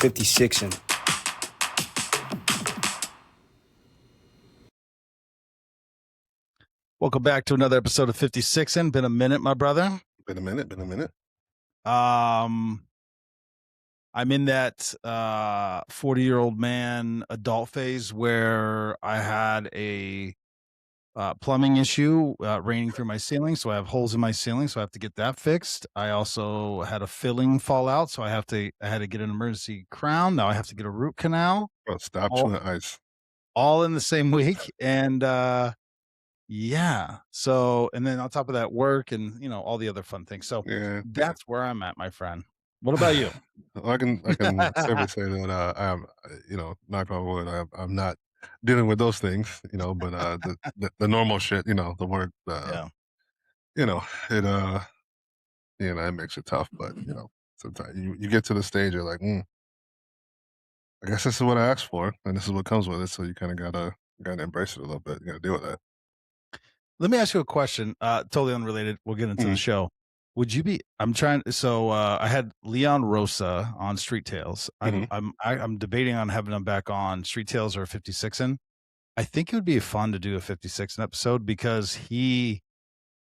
Fifty Sixin. Welcome back to another episode of 56ing. Been a minute, my brother. Been a minute. I'm in that 40-year-old man adult phase where I had a plumbing issue raining through my ceiling, so I have holes in my ceiling, so I have to get that fixed. I also had a filling fall out, so I had to get an emergency crown. Now I have to get a root canal. Bro, stop chewing the ice. All in the same week, and yeah. So, and then on top of that, work and all the other fun things. So that's where I'm at, my friend. What about you? I can safely say that I'm, knock on wood, I'm not dealing with those things, but the normal shit, the work, it makes it tough. But sometimes you get to the stage, you're like, I guess this is what I asked for, and this is what comes with it. So you kind of gotta embrace it a little bit. You gotta deal with that. Let me ask you a question, totally unrelated. We'll get into the show. Would you be? I had Leon Rosa on Street Tales. I'm debating on having him back on Street Tales or 56ing. I think it would be fun to do a 56ing episode because he's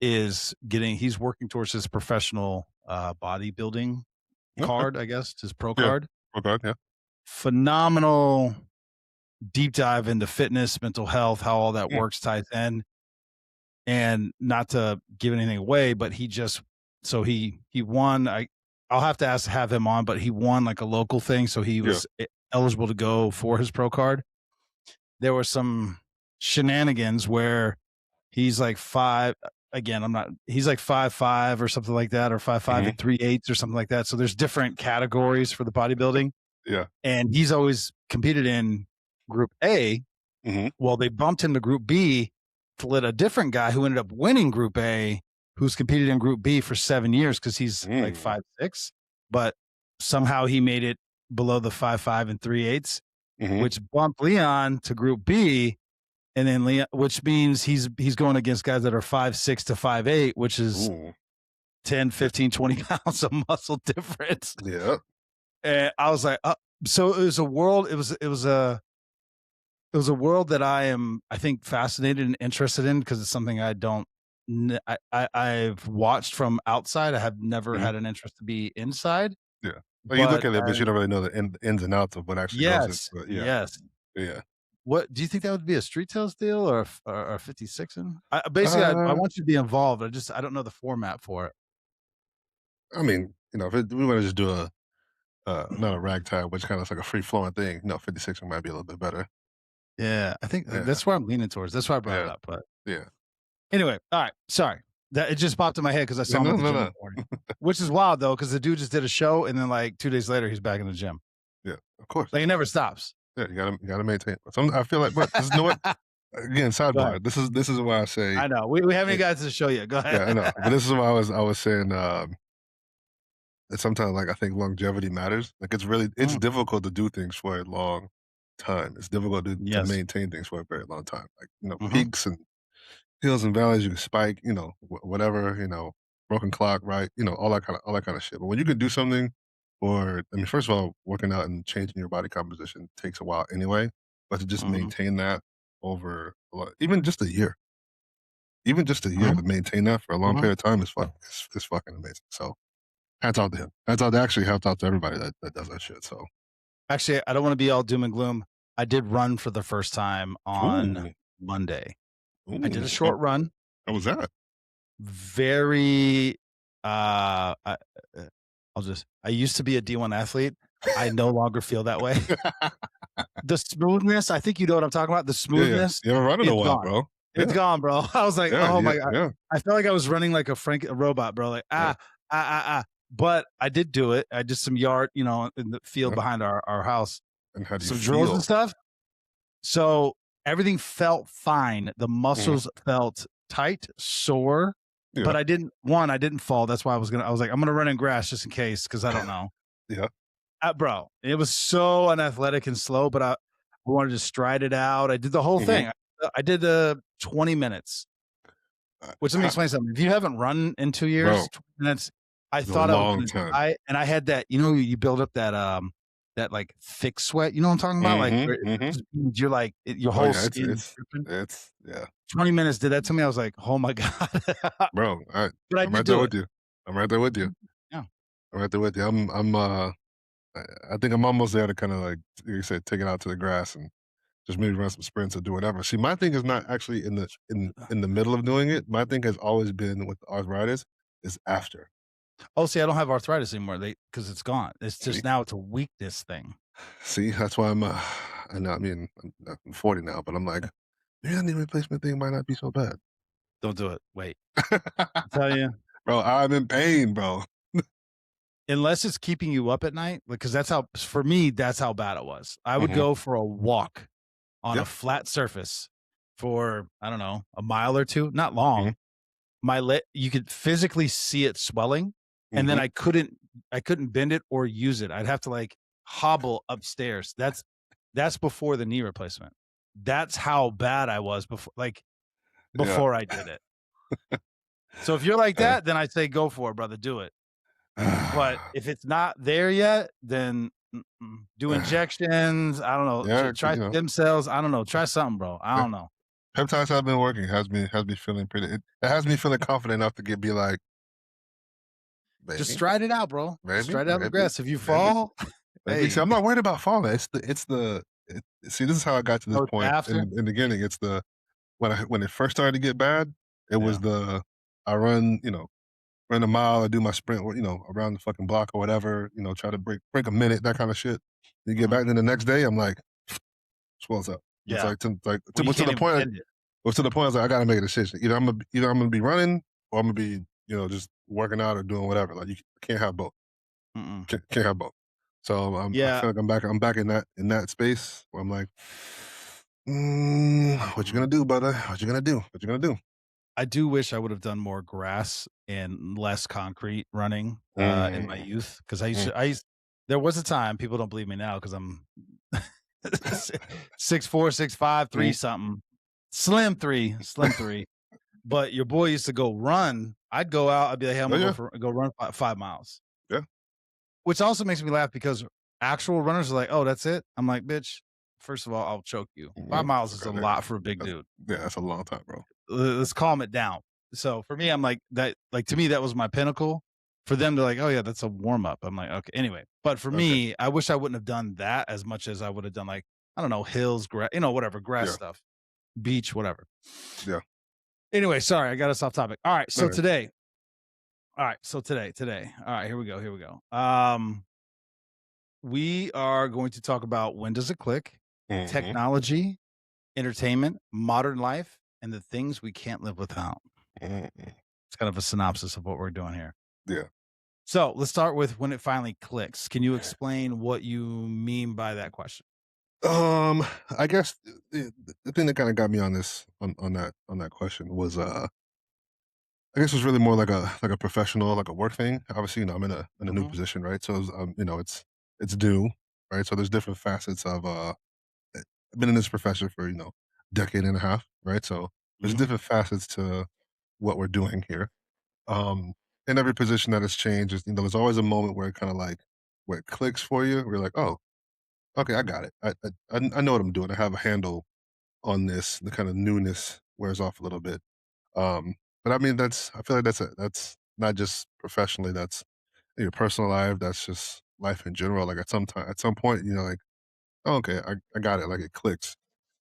working towards his professional bodybuilding card, I guess, his pro card. Pro card, yeah. Phenomenal deep dive into fitness, mental health, how all that works, ties in. And not to give anything away, but he won. I'll have to have him on, but he won like a local thing, so he was eligible to go for his pro card. There were some shenanigans where he's like five. Again, he's like 5'5" or something like that, or 5'5" and 3/8 or something like that. So there's different categories for the bodybuilding. Yeah. And he's always competed in Group A. Well, they bumped him to Group B to let a different guy who ended up winning Group A, who's competed in Group B for 7 years because he's like 5'6", but somehow he made it below the 5'5" and 3/8, which bumped Leon to Group B, and then which means he's going against guys that are 5'6" to 5'8", which is 10, 15, 20 pounds of muscle difference. Yeah. And I was like, so it was a world. It was a world that I think, fascinated and interested in because it's something I've watched from outside. I have never had an interest to be inside. Yeah. But you look at it, but you don't really know the ins and outs of what actually goes into it. Yes. Yeah. What do you think that would be, a Street Tales deal or 56ing? Basically, I want you to be involved. I don't know the format for it. I mean, if we want to just do not a ragtag, which kind of like a free flowing thing, 56ing might be a little bit better. Yeah, I think that's where I'm leaning towards. That's why I brought it up. But anyway, all right. Sorry, that it just popped in my head because I saw him at the gym in the morning, which is wild though, because the dude just did a show and then like 2 days later he's back in the gym. Yeah, of course. Like, it never stops. Yeah, you gotta maintain. I feel like, but this is what. Again, sidebar. This is why I say. I know we haven't got to the show yet. Go ahead. Yeah, I know. But this is why I was saying that sometimes, like, I think longevity matters. Like, it's difficult to do things for a long time. It's difficult to maintain things for a very long time. Like, peaks and hills and valleys, you can spike, whatever, broken clock, right? All that kind of shit. But when you can do something first of all, working out and changing your body composition takes a while anyway, but to just maintain that over even just a year to maintain that for a long period of time is fucking amazing. So hats out to him. Hats out to everybody that does that shit. So actually, I don't want to be all doom and gloom. I did run for the first time on Monday. I did a short run. How was that? Very I used to be a D1 athlete. I no longer feel that way. The smoothness, I think you know what I'm talking about. The smoothness. You haven't run in a while, bro. It's gone, bro. I was like, oh my God. Yeah. I felt like I was running like a robot, bro. Like, But I did do it. I did some yard, in the field behind our house. And how do you some feel? drills and stuff. So everything felt fine. The muscles felt tight, sore. Yeah. But I didn't fall. That's why I was like, I'm going to run in grass just in case, because I don't know. Yeah. Bro, it was so unathletic and slow, but I wanted to stride it out. I did the whole thing. I did 20 minutes, which let me explain something. If you haven't run in 2 years, 20 minutes, I thought I was going to die. And I had that, you build up that that like thick sweat. You know what I'm talking about? Like where Mhm, it mhm. just means you're like your Oh, whole yeah, skin dripping. it's yeah. 20 minutes did that to me. I was like, oh my God. Bro, But I I'm did right there do it. with you. I'm right there with you. Yeah. I'm right there with you. I I think I'm almost there to kinda, like you said, take it out to the grass and just maybe run some sprints or do whatever. See, my thing is not actually in the middle of doing it. My thing has always been with arthritis is after. Oh, see, I don't have arthritis anymore. Because it's gone. It's See? just now it's a weakness thing. See, that's why I know, I mean, I'm 40 now, but I'm like, maybe that knee replacement thing might not be so bad. Don't do it. Wait. I tell you, Bro, I'm in pain, bro. unless it's keeping you up at night, because that's how for me, that's how bad it was. I would Mhm. go for a walk on a Yeah. flat surface for, I don't know, a mile or 2, not Mhm. long. My leg, you could physically see it swelling, and then Mhm. I couldn't bend it or use it. I'd have to, like, hobble upstairs. That's before the knee replacement. That's how bad I was Yeah. before I did it. So if you're like Uh, that, then I say go for it, brother, do it. But if it's not there yet, then do injections. I don't know. yeah, Try stem cells. I don't know. Try something, bro. I yeah. don't know. Peptides have been working, has me feeling it has me feeling confident enough to be like, Just "Maybe, stride it out, bro. maybe, Stride out the maybe, grass. If you maybe, fall, maybe." See, hey, I'm not worried about falling. See, this is how I got to this oh, it's point after. in the beginning. It's the when it first started to get bad, it was Yeah. I run, run a mile or do my sprint, around the fucking block or whatever, try to break a minute, that kind of shit. You get Mhm. back, then the next day, I'm like, swells up. It's Yeah. to, Well, you to can't the even point. bend it. To the point, I was like, I gotta make a decision. Either I'm gonna be running or I'm gonna be, just working out or doing whatever. Like you can't have both. Mm-mm. Can't have both. So I Yeah. feel like I'm back in that space where I'm like, what you Mhm. gonna do, brother? What you gonna do? What you gonna do? I do wish I would have done more grass and less concrete running, in my Mm, youth, because mm, I used there was a time, people don't believe me now because 'cause I'm 6'4", 6'5", 3 mm. something, slim 3, but your boy used to go run. I'd go out, I'd be like, "Hey, Oh Imma yeah, go run 5 miles," yeah. which also makes me laugh because actual runners are like, "Oh, that's it?" I'm like, "Bitch, first of all, I'll choke you. 5 Well, miles is okay, a there. lot for a big That's, dude. yeah, that's a long time, bro. Let's calm it down." So for me, I'm like that. Like to me, that was my pinnacle. For them, they're like, "Oh yeah, that's a warm up." I'm like, "Okay." Anyway, but for Okay, me, I wish I wouldn't have done that as much as I would have done like I don't know hills, grass, whatever grass yeah, stuff, beach, whatever. yeah. Anyway, sorry, I got us off topic. All right, so Okay. today, today. All right, here we go. Here we go. We are going to talk about when does it click, Hmm. technology, entertainment, modern life, and the things we can't live without. Hmm. It's kind of a synopsis of what we're doing here. Yeah. So let's start with when it finally clicks. Can you explain what you mean by that question? Um, I guess the thing that kind of got me on on that question was I guess it was really more like a professional, like a work thing. Obviously, I'm in a new Mhm, position, right? So it's due, right? So there's different facets of I've been in this profession for decade and a half, right? So there's mhm. different facets to what we're doing here. Um, in every position that has changed, there's always a moment where it kind of like where it clicks for you. We're like, oh, okay, I got it. I know what I'm doing. I have a handle on this. The kind of newness wears off a little bit. Um, but I mean, I feel like that's not just professionally. That's in your personal life. That's just life in general. Like at some point, like, oh, okay, I got it. Like it clicks.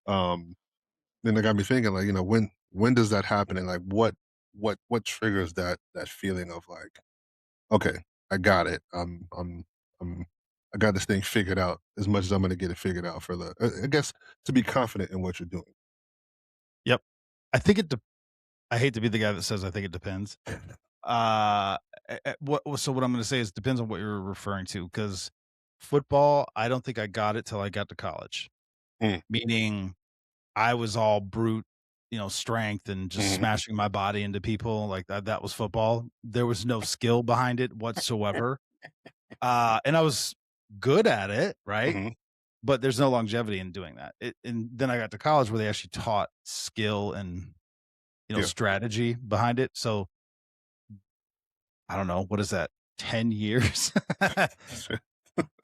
Um, then it got me thinking, like, when does that happen, and like what triggers that feeling of like, okay, I got it. I'm I got this thing figured out as much as I'm gonna get it figured out for I guess to be confident in what you're doing. Yep. I think it. I hate to be the guy that says I think it depends. So what I'm going to say is depends on what you're referring to because football, I don't think I got it till I got to college. Mm, Meaning, I was all brute, strength and just mhm, smashing my body into people like that. That was football. There was no skill behind it whatsoever. And I was good at it, right? mhm, But there's no longevity in doing that. And then I got to college where they actually taught skill and yeah. strategy behind it. So I don't know, what is that? 10 years?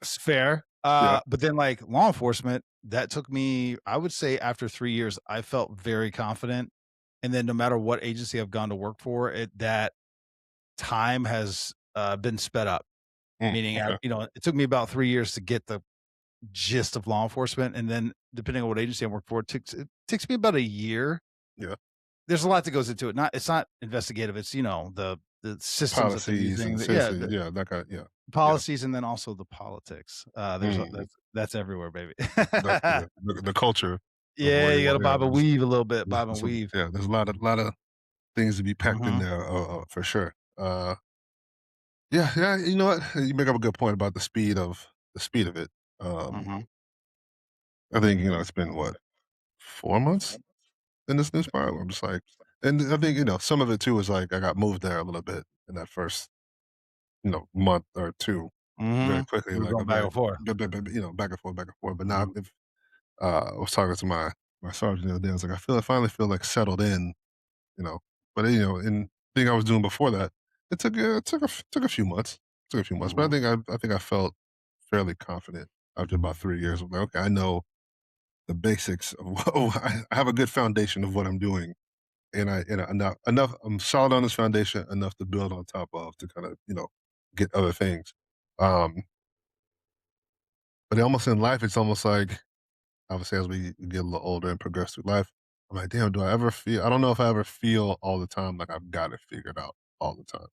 It's fair. Yeah. But then, like, law enforcement, that took me, I would say after 3 years, I felt very confident, and then no matter what agency I've gone to work for, that time has, been sped up, meaning Okay. it took me about 3 years to get the gist of law enforcement, and then depending on what agency I work for, it takes me about a year. Yeah. There's a lot that goes into it. It's not investigative, it's, the systems that they're Policies using, and yeah, citizens, the yeah, that kind yeah. Yeah. policies and then also the politics. There's a Mhm. that's everywhere, baby. The culture of Yeah, where you you gotta are, yeah, bob and weave a little bit, bob and so weave. yeah, there's a lot of things to be packed in Mhm, there, for sure. Yeah, yeah, you know what? You make up a good point about the speed of it. Um, mhm, I think, it's been what, 4 months in this new spot? I'm just like and I think, some of it too is like I got moved there a little bit in that first, month or 2 very mhm. quickly, We were like a going back very and forth. back and forth, but now Mhm, if I was talking to my sergeant the other day, I was like, I finally feel, like, settled in, you know? But, and thing I was doing before that, it took a few months. Took a few months, but mhm, I think I felt fairly confident after about 3 years. I'm like, "Okay, I know the basics of what I have a good foundation of what I'm doing, and enough I'm solid on this foundation enough to build on top of to kind of, get other things." Um, but almost in life, it's almost like obviously, as we get a little older and progress through life, I'm like, damn, do I ever feel? I don't know if I ever feel all the time like I've got it figured out all the time.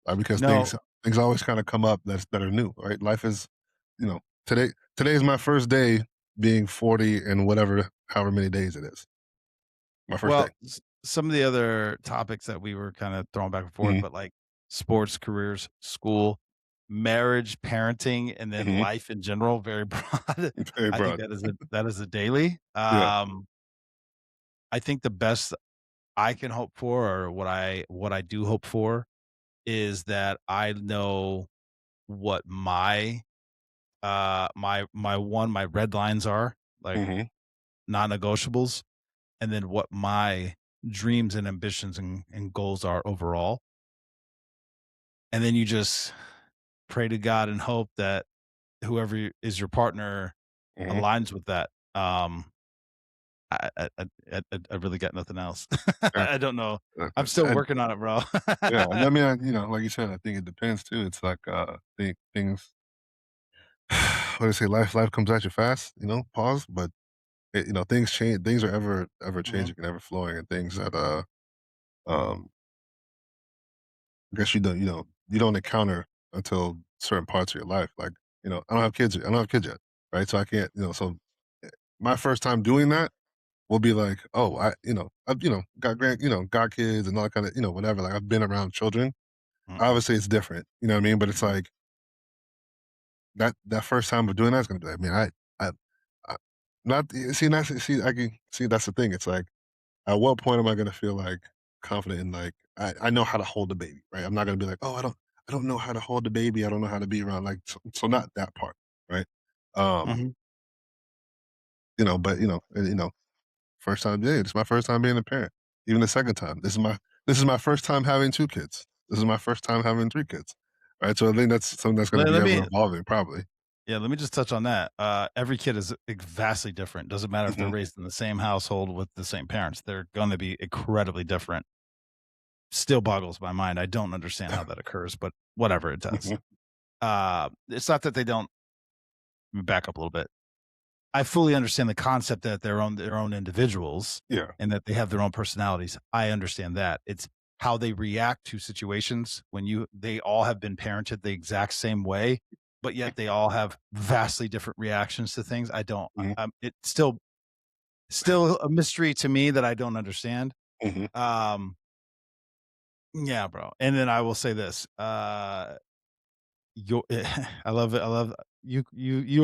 Like because No, things always kind of come up that are new, right? Life is, you know, today is my first day being 40 and whatever, however many days it is. My first day. well, some of the other topics that we were kinda throwing back and forth, Hmm. but, like, sports, careers, school, marriage, parenting, and then Hmm. life in general, very broad. Very I think broad. that is a daily. Yeah. I think the best I can hope for, or what I do hope for, is that I know what my red lines are, like, Hmm. non-negotiables, and then what my dreams and ambitions and goals are overall. And then you just pray to God and hope that whoever is your partner Hmm. aligns with that. I really got nothing else. Yeah. I don't know. I'm still And, working on it, bro. yeah. And I mean, like you said, I think it depends too. It's like things. What do they say? Life comes at you fast. Pause, but things change. Things are ever Mhm, changing and ever flowing, and things that um, I guess you don't encounter until certain parts of your life. Like I don't have kids. I don't have kids yet, right? So I can't. So my first time doing that will be like, oh, I've got got kids and all that kind of whatever. Like I've been around children. mhm. Obviously, it's different. You know what I mean? But it's like that first time of doing that's gonna be like, I mean, I not see I can see that's the thing. It's like at what point am I gonna feel, like, confident in, like, I know how to hold a baby, right? I'm not gonna be like, "Oh, I don't know how to hold a baby, I don't know how to be around," like, so not that part, right? Um, Mhm. but, first time yeah, it's my first time being a parent. Even the second time. This is my first time having 2 kids. This is my first time having 3 kids, right? So I think that's something that's gonna Let be let ever me evolving probably. Yeah, let me just touch on that. Every kid is vastly different. Doesn't matter if they're Mhm, raised in the same household with the same parents. They're gonna be incredibly different. Still boggles my mind. I don't understand how that occurs, but whatever, it does. mhm, It's not that they don't back up a little bit. I fully understand the concept that they're their own individuals yeah, and that they have their own personalities. I understand that. It's how they react to situations when they all have been parented the exact same way, but yet they all have vastly different reactions to things. I don't mhm, it's still a mystery to me that I don't understand. mhm, Um yeah, bro. And then I will say this. Your I love it. I love you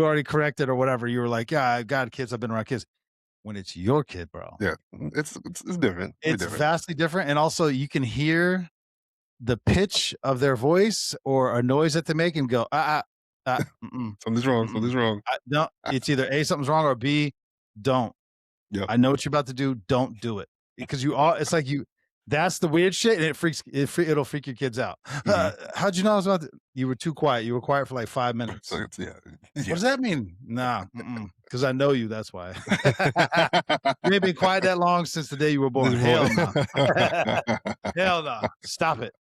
already corrected or whatever. You were like, "Yeah, I got kids. I've been around kids." When it's your kid, bro, yeah, it's different, way it's different. vastly different, and also you can hear the pitch of their voice or a noise that they make and go, mm-mm, Something's wrong, mm-mm. something's wrong. No, I it's either A, something's wrong, or B, don't. Yep. I know what you're about to do. Don't do it because you all. It's like you. That's the weird shit, and it'll freak your kids out. Mhm. How'd you know I was about to you were too quiet. You were quiet for like 5 So minutes. it's What What does that mean? Nah, because I know you, that's why. You ain't been quiet that long since the day you were born. Hell no. Hell no. Stop it.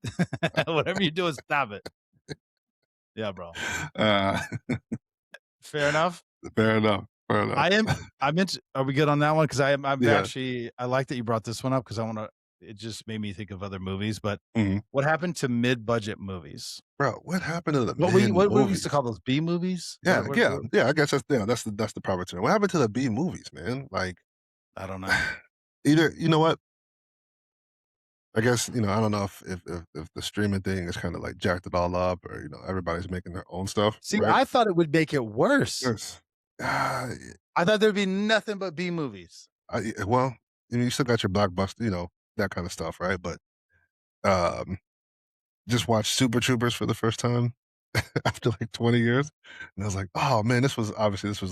Whatever you're doing, stop it. Yeah, bro. Uh, Fair enough. fair enough. Fair enough. I'm into are we good on that one? Because I'm Yeah. actually I like that you brought this one up because I wanna it just made me think of other movies, but Mhm. what happened to mid-budget movies? Bro, what happened to the What we used to movies? call those B movies? Is Yeah, that what yeah, yeah. I guess that's the proper term. What happened to the B movies, man? Like, I don't know. either you know what? I guess I don't know if the streaming thing is kind of like jacked it all up, or everybody's making their own stuff, See, right? I thought it would make it worse. Yes. Ah, I thought there'd be nothing but B movies. well, you still got your blockbuster, that kind of stuff, right? But um, just watched Super Troopers for the first time after like 20 years, and I was like, oh man, this was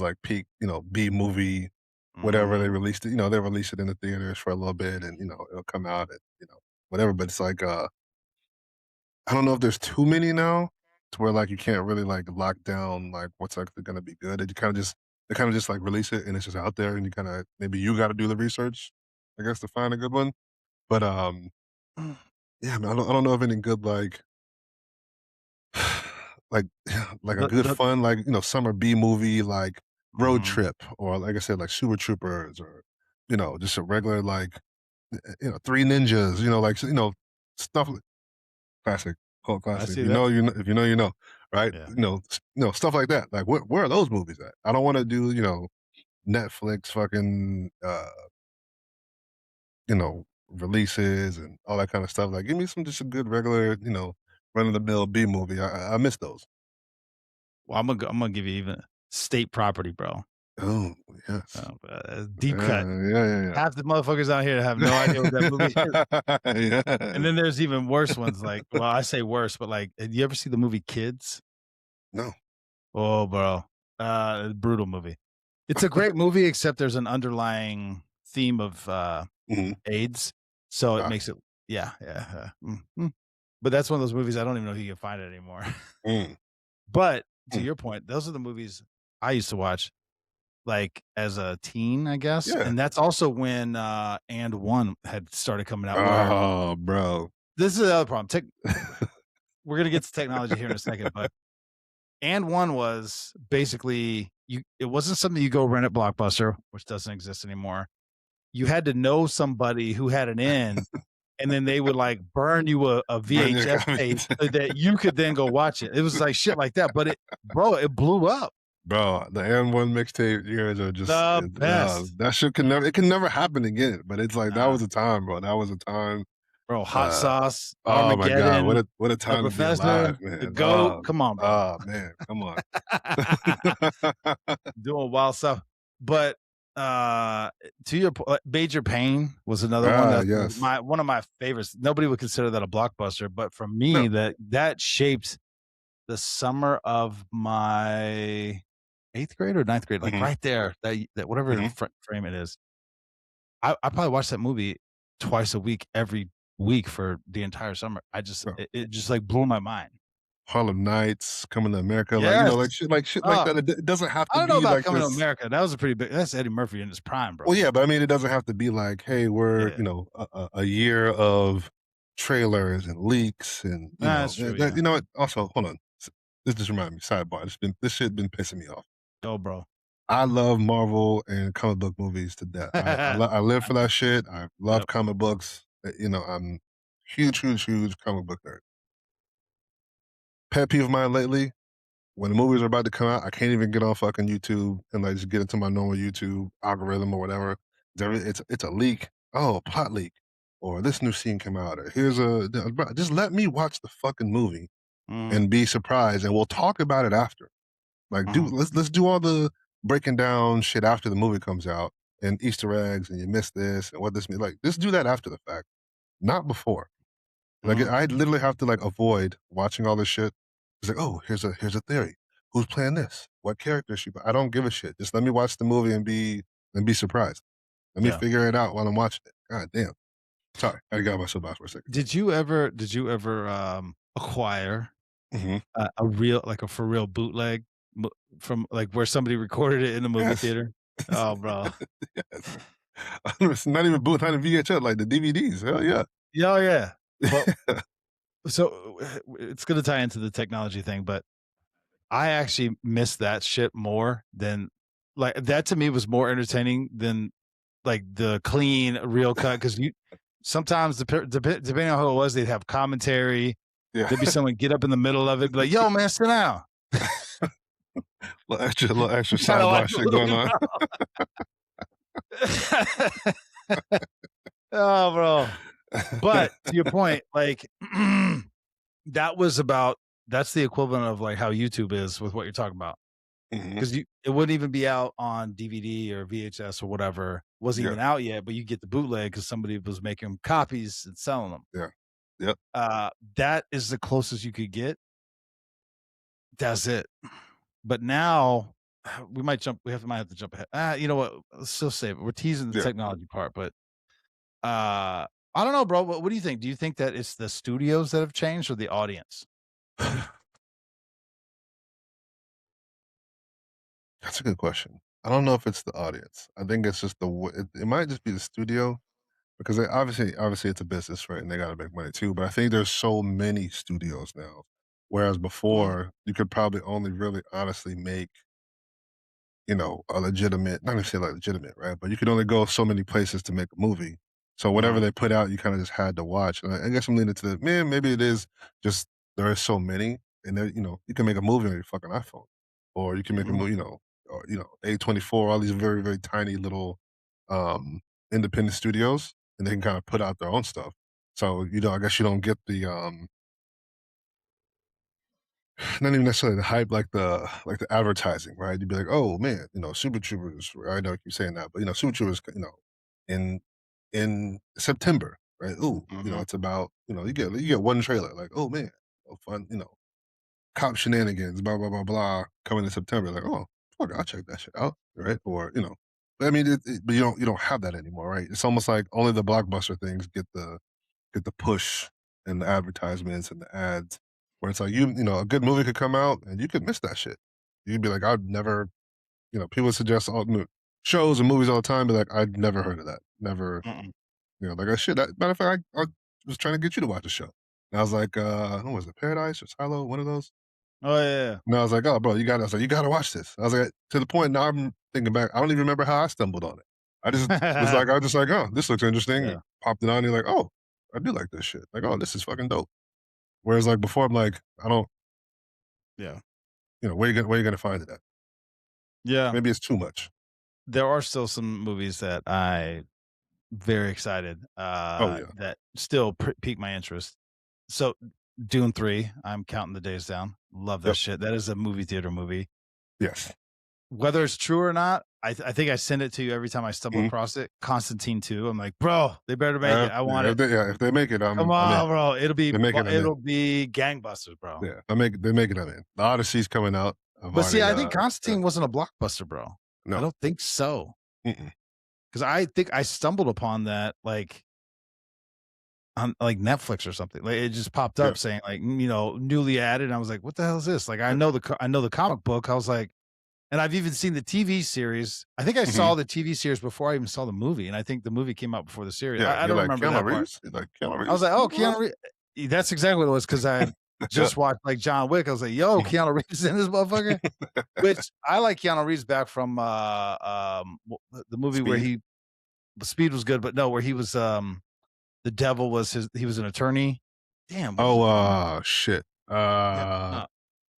like peak, B movie, whatever they Mhm. released it. They released it in the theaters for a little bit, and it'll come out and whatever. But it's like I don't know if there's too many now to where like you can't really like lock down like what's actually gonna be good. They kind of just like release it and it's just out there and you kind of maybe you got to do the research, I guess, to find a good one. But yeah, man, I don't know of any good like like a good The fun like summer B movie like road mhm. trip or like I said like Super Troopers or just a regular like Three Ninjas, stuff classic, cult I classic. see that. If you know, you know, right? Yeah. Stuff like that. Like, where are those movies at? I don't want to do, Netflix fucking, releases and all that kind of stuff. Like, give me just a good regular, run of the mill B movie. I miss those. Well, I'm gonna give you even state property, bro. Oh yes, Deep cut. yeah, Half the motherfuckers out here have no idea what that movie is. And yeah. then there's even worse ones like well, I say worse, but like, did you ever see the movie Kids? No. Oh, bro. Brutal movie. It's a great movie, except there's an underlying theme of, Hmm. AIDS, so it Ah, makes it yeah, yeah, but that's one of those movies I don't even know if you can find it anymore. mm, But to mm. your point, those are the movies I used to watch, like, as a teen, I guess, Yeah. and that's also when, And One had started coming out where Oh, bro. this is the other problem, we're gonna get to technology here in a second, but And One was basically it wasn't something you go rent at Blockbuster, which doesn't exist anymore. You had to know somebody who had an in, and then they would, like, burn you a Burn your VHS tape comments. so that you could then go watch it. It was like shit like that, but it blew up. Bro, the M1 mixtape years are just The best. that shit can never happen again, but it's like that Nah, was a time, bro, that was a time, bro, Hot uh, Sauce, oh my god, Armageddon, what a The time to be alive, Professor, The man. GOAT. Come on, bro. Oh, man, come on. Doing wild stuff. But, to your Major Payne was another one Ah, that's yes. one of my favorites. Nobody would consider that a blockbuster, but for No. me, that shaped the summer of my 8th grade or ninth grade, like, Mhm, right there, that whatever mhm. frame it is. I probably watched that movie twice a week, every week for the entire summer. Bro, It just, like, blew my mind. Harlem Nights, Coming to America, like, Yes. like shit like Oh, that, it doesn't have I to don't know be about like Coming to this. America. That was a pretty big that's Eddie Murphy in his prime, Well, bro. yeah, but I mean, it doesn't have to be like, "Hey, we're, Yeah. a year of trailers and leaks and, That's true, that yeah. you know what? Also, hold on. This just reminded me, sidebar, this shit been pissing me off. Go, bro. I love Marvel and comic book movies to death. I live for that shit. I love Yep. comic books. I'm huge, huge, huge comic book nerd. Pet peeve of mine lately, when the movies are about to come out, I can't even get on fucking YouTube and, like, just get into my normal YouTube algorithm or whatever. It's a leak. Oh, plot leak. Or this new scene came out. Or here's bro, just let me watch the fucking movie Mhm, and be surprised, and we'll talk about it after. Like, mhm, let's do all the breaking down shit after the movie comes out and Easter eggs and you missed this and what this means. Like, just do that after the fact, not before. Like, mhm. I literally have to, like, avoid watching all this shit. It's like, "Oh, here's a theory. Who's playing this? What character is she I don't give a shit. Just let me watch the movie and be surprised. Let me Yeah. figure it out while I'm watching it. God damn." Sorry, I got my soapbox for a second. Did you ever acquire a real, like, a for real bootleg from, like, where somebody recorded it in the movie Yes. theater? Oh, bro. Yes. It's not even boot, not even VHS, like the DVDs. Hell yeah. Yeah, oh, yeah. But so it's gonna tie into the technology thing, but I actually miss that shit more than, like, that to me was more entertaining than, like, the clean real cut, because you sometimes depending on who it was, they'd have commentary. Yeah. There'd be someone get up in the middle of it, be like, "Yo, man, sit down." Little extra Kinda like sidebar shit going Louis, on. Oh, bro. But to your point, like, that was about that's the equivalent of, like, how YouTube is with what you're talking about. Mhm. 'Cause it wouldn't even be out on DVD or VHS or whatever, wasn't Yeah, even out yet, but you get the bootleg because somebody was making copies and selling them. yeah. Yep. That is the closest you could get. That's it. But now we might have to jump ahead. You know what? Let's still save it. We're teasing the Yeah. technology part, but I don't know, bro. What do you think? Do you think that it's the studios that have changed or the audience? That's a good question. I don't know if it's the audience. I think it's just it might just be the studio because obviously it's a business, right? And they gotta make money too, but I think there's so many studios now, whereas Mhm, before, you could probably only really honestly make, a legitimate not gonna say like legitimate, right? But you could only go so many places to make a movie. So whatever mhm, they put out, you kinda just had to watch. And I guess I'm leaning to the man, maybe it is just there are so many and there, you can make a movie on your fucking iPhone. Or you can make a mhm, movie, or A24, all these very, very tiny little um independent studios, and they can kind of put out their own stuff. So, I guess you don't get the not even necessarily the hype, like the advertising, right? You'd be like, "Oh man, Super Troopers." I know you keep saying that, but Super Troopers, in September, right? Ooh, mhm, it's about you get one trailer, like, "Oh man, fun," cop shenanigans, blah blah blah blah, coming in September. Like, oh, fuck, I'll check that shit out, right? Or but I mean, but you don't have that anymore, right? It's almost like only the blockbuster things get the push and the advertisements and the ads, where it's like a good movie could come out and you could miss that shit. You'd be like, I'd never, people suggest all shows and movies all the time, but like, I'd never heard of that, never, mm-mm. like I should. Matter of fact, I was trying to get you to watch a show. And I was like, what was it, Paradise or Silo, one of those? Oh, yeah, yeah. And I was like, "Oh, bro, I was like, "You gotta watch this." I was like, to the point now I'm thinking back, I don't even remember how I stumbled on it. I was just like, "Oh, this looks interesting," Yeah, and popped it on, and you're like, "Oh, I do like this shit." Like, "Oh, this is fucking dope." Whereas, like, before, I'm like, I don't yeah. where you gonna find it at? Yeah. Maybe it's too much. There are still some movies that I very excited, Oh, yeah. that still pique my interest. So, Dune 3, I'm counting the days down. Love that Yep. shit. That is a movie theater movie. Yes. Whether it's true or not, I think I send it to you every time I stumble Mhm. across it. Constantine 2, I'm like, "Bro, they better make it. I want Yeah, it. if they make it, Come I'm in. on, bro. They make it, I'm in. It'll be gangbusters, bro." Yeah, they make it, I'm in. The Odyssey's coming out. I've But see, already, I think yeah. Constantine wasn't a blockbuster, bro. I No. don't think so. Mm-mm. 'Cause I think I stumbled upon that, like, on, like, Netflix or something. Like, it just popped Yeah. up saying, like, newly added, and I was like, "What the hell is this?" Like, Yeah. I know the comic book. I was like, and I've even seen the TV series. I think I Mhm. saw the TV series before I even saw the movie, and I think the movie came out before the series. Yeah, I you're don't like, remember "Keanu that part. Reeves?" You're like, "Keanu I was Reeves? like, "Oh, Keanu Reeves." That's exactly what it was, because I had Yeah. just watched, like, John Wick. I was like, "Yo, Mhm. Keanu Reeves in this motherfucker?" Which I like Keanu Reeves back from, the movie where Speed? Speed was good, but no, where he was, the devil was he was an attorney. Damn, what was Oh, that movie? shit. Yeah, I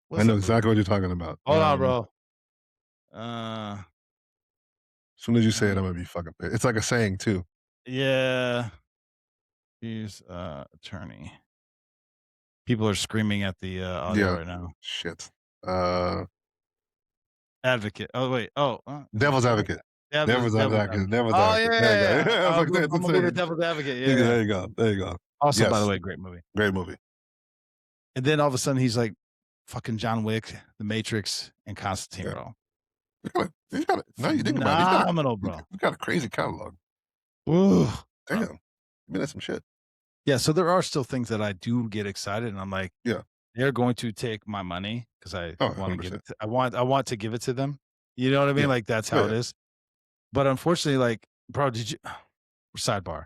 what's know that movie? exactly what you're talking about. Hold on, bro. Uh, As soon as you say it, uh, I'm gonna be fucking pissed. It's like a saying too. yeah, he's, attorney. People are screaming at the, audio Yeah. right now. Shit. Uh, Advocate. Oh, wait. Oh, Devil's what? Advocate. Devil's Advocate. Devil's Oh, yeah, Advocate. yeah, There you go. yeah. I was like, that's I'm the gonna go with saying. Devil's Advocate. There Yeah. you go. There you go. Also, by the Yes. way, great movie. Great movie. And then all of a sudden he's like fucking John Wick, The Matrix, and Constantine, Yeah. bro. Now you think about it, Phenomenal, he's bro. got a crazy catalog. Ooh, bro. Damn. mean, that's some shit. Yeah, so there are still things that I do get excited, and I'm like, Yeah. they're going to take my money because I Oh, want to give 100%. it. I want to give it to them. You know what I mean? Yeah. Like that's Oh, how it yeah. is. But unfortunately, like, bro, did you? Sidebar.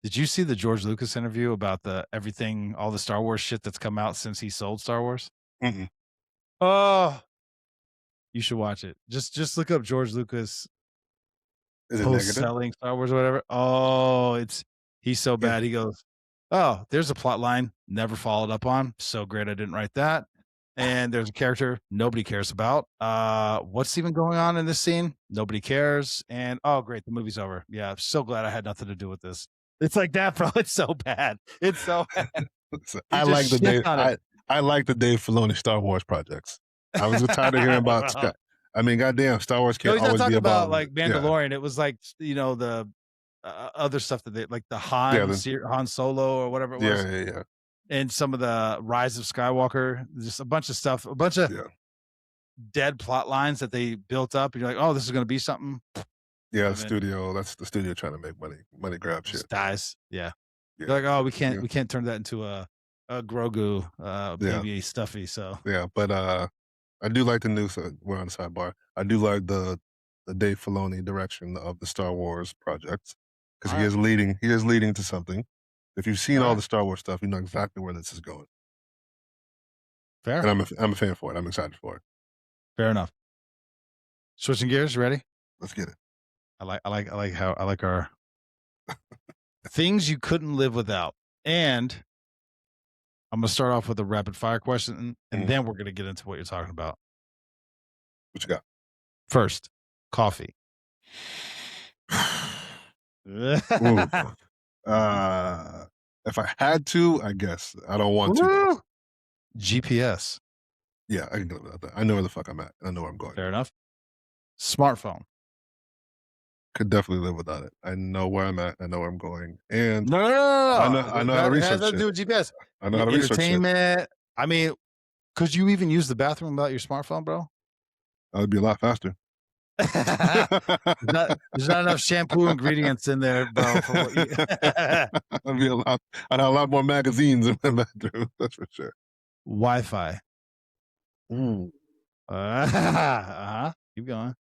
Did you see the George Lucas interview about the everything, all the Star Wars shit that's come out since he sold Star Wars? Mm-mm. Oh, you should watch it. Just look up George Lucas Is it post negative? selling Star Wars or whatever. Oh, he's so Yeah. bad. He goes, "Oh, there's a plot line never followed up on. So great I didn't write that." And there's a character nobody cares about. What's even going on in this scene? Nobody cares. And oh, great, the movie's over. Yeah, I'm so glad I had nothing to do with this. It's like that, bro. It's so bad. It's so bad. He I just like the shit Dave. on it. I like the Dave Filoni Star Wars projects. I was tired of hearing about Scott. I mean, goddamn, Star Wars No, can't he's not always be talking about about like yeah, Mandalorian. It was like the other stuff that they like the yeah, Han Solo or whatever it was, yeah. and some of the Rise of Skywalker. Just a bunch of stuff, a bunch of Yeah. dead plot lines that they built up, and you're like, oh, this is going to be something. Yeah, And then that's the studio trying to make money grab shit. just dies. Yeah. Yeah. You're like, oh, we can't turn that into a Grogu baby stuffy. So Yeah, but I do like the news. We're on the sidebar. I do like the Dave Filoni direction of the Star Wars projects because he is leading. He is leading to something. If you've seen all the Star Wars stuff, you know exactly where this is going. Fair. And I'm a fan for it. I'm excited for it. Fair enough. Switching gears, ready? Let's get it. I like our things you couldn't live without. And I'm gonna start off with a rapid fire question, and then we're gonna get into what you're talking about. What you got? First, coffee. If I had to, I guess. I don't want to. GPS. Yeah, I can go without that. I know where the fuck I'm at. I know where I'm going. Fair enough. Smartphone. Could definitely live without it. I know where I'm at. I know where I'm going. And no. I know how to research it has nothing to do with GPS. I know how to research entertainment. I mean, could you even use the bathroom without your smartphone, bro? That would be a lot faster. There's not enough shampoo ingredients in there, bro. For what I'd have a lot more magazines in my bathroom. That's for sure. Wi-Fi. Keep going.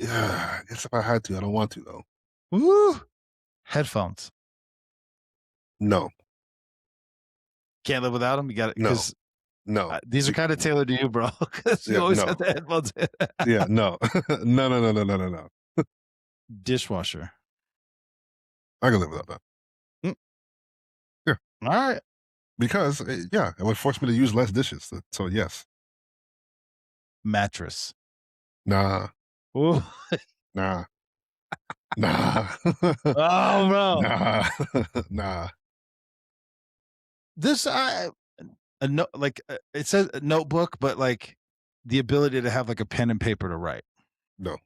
Yeah, I guess if I had to, I don't want to though. Woo! Headphones. No. Can't live without them. You got it. No. These are kind of tailored to you, bro. Because you always have the headphones in. Yeah, no. No. Dishwasher. I can live without that. Yeah. All right. Because, it would force me to use less dishes. So, yes. Mattress. Nah. Ooh. Nah. Oh, bro. Nah. This, it says a notebook, but like the ability to have like a pen and paper to write. No.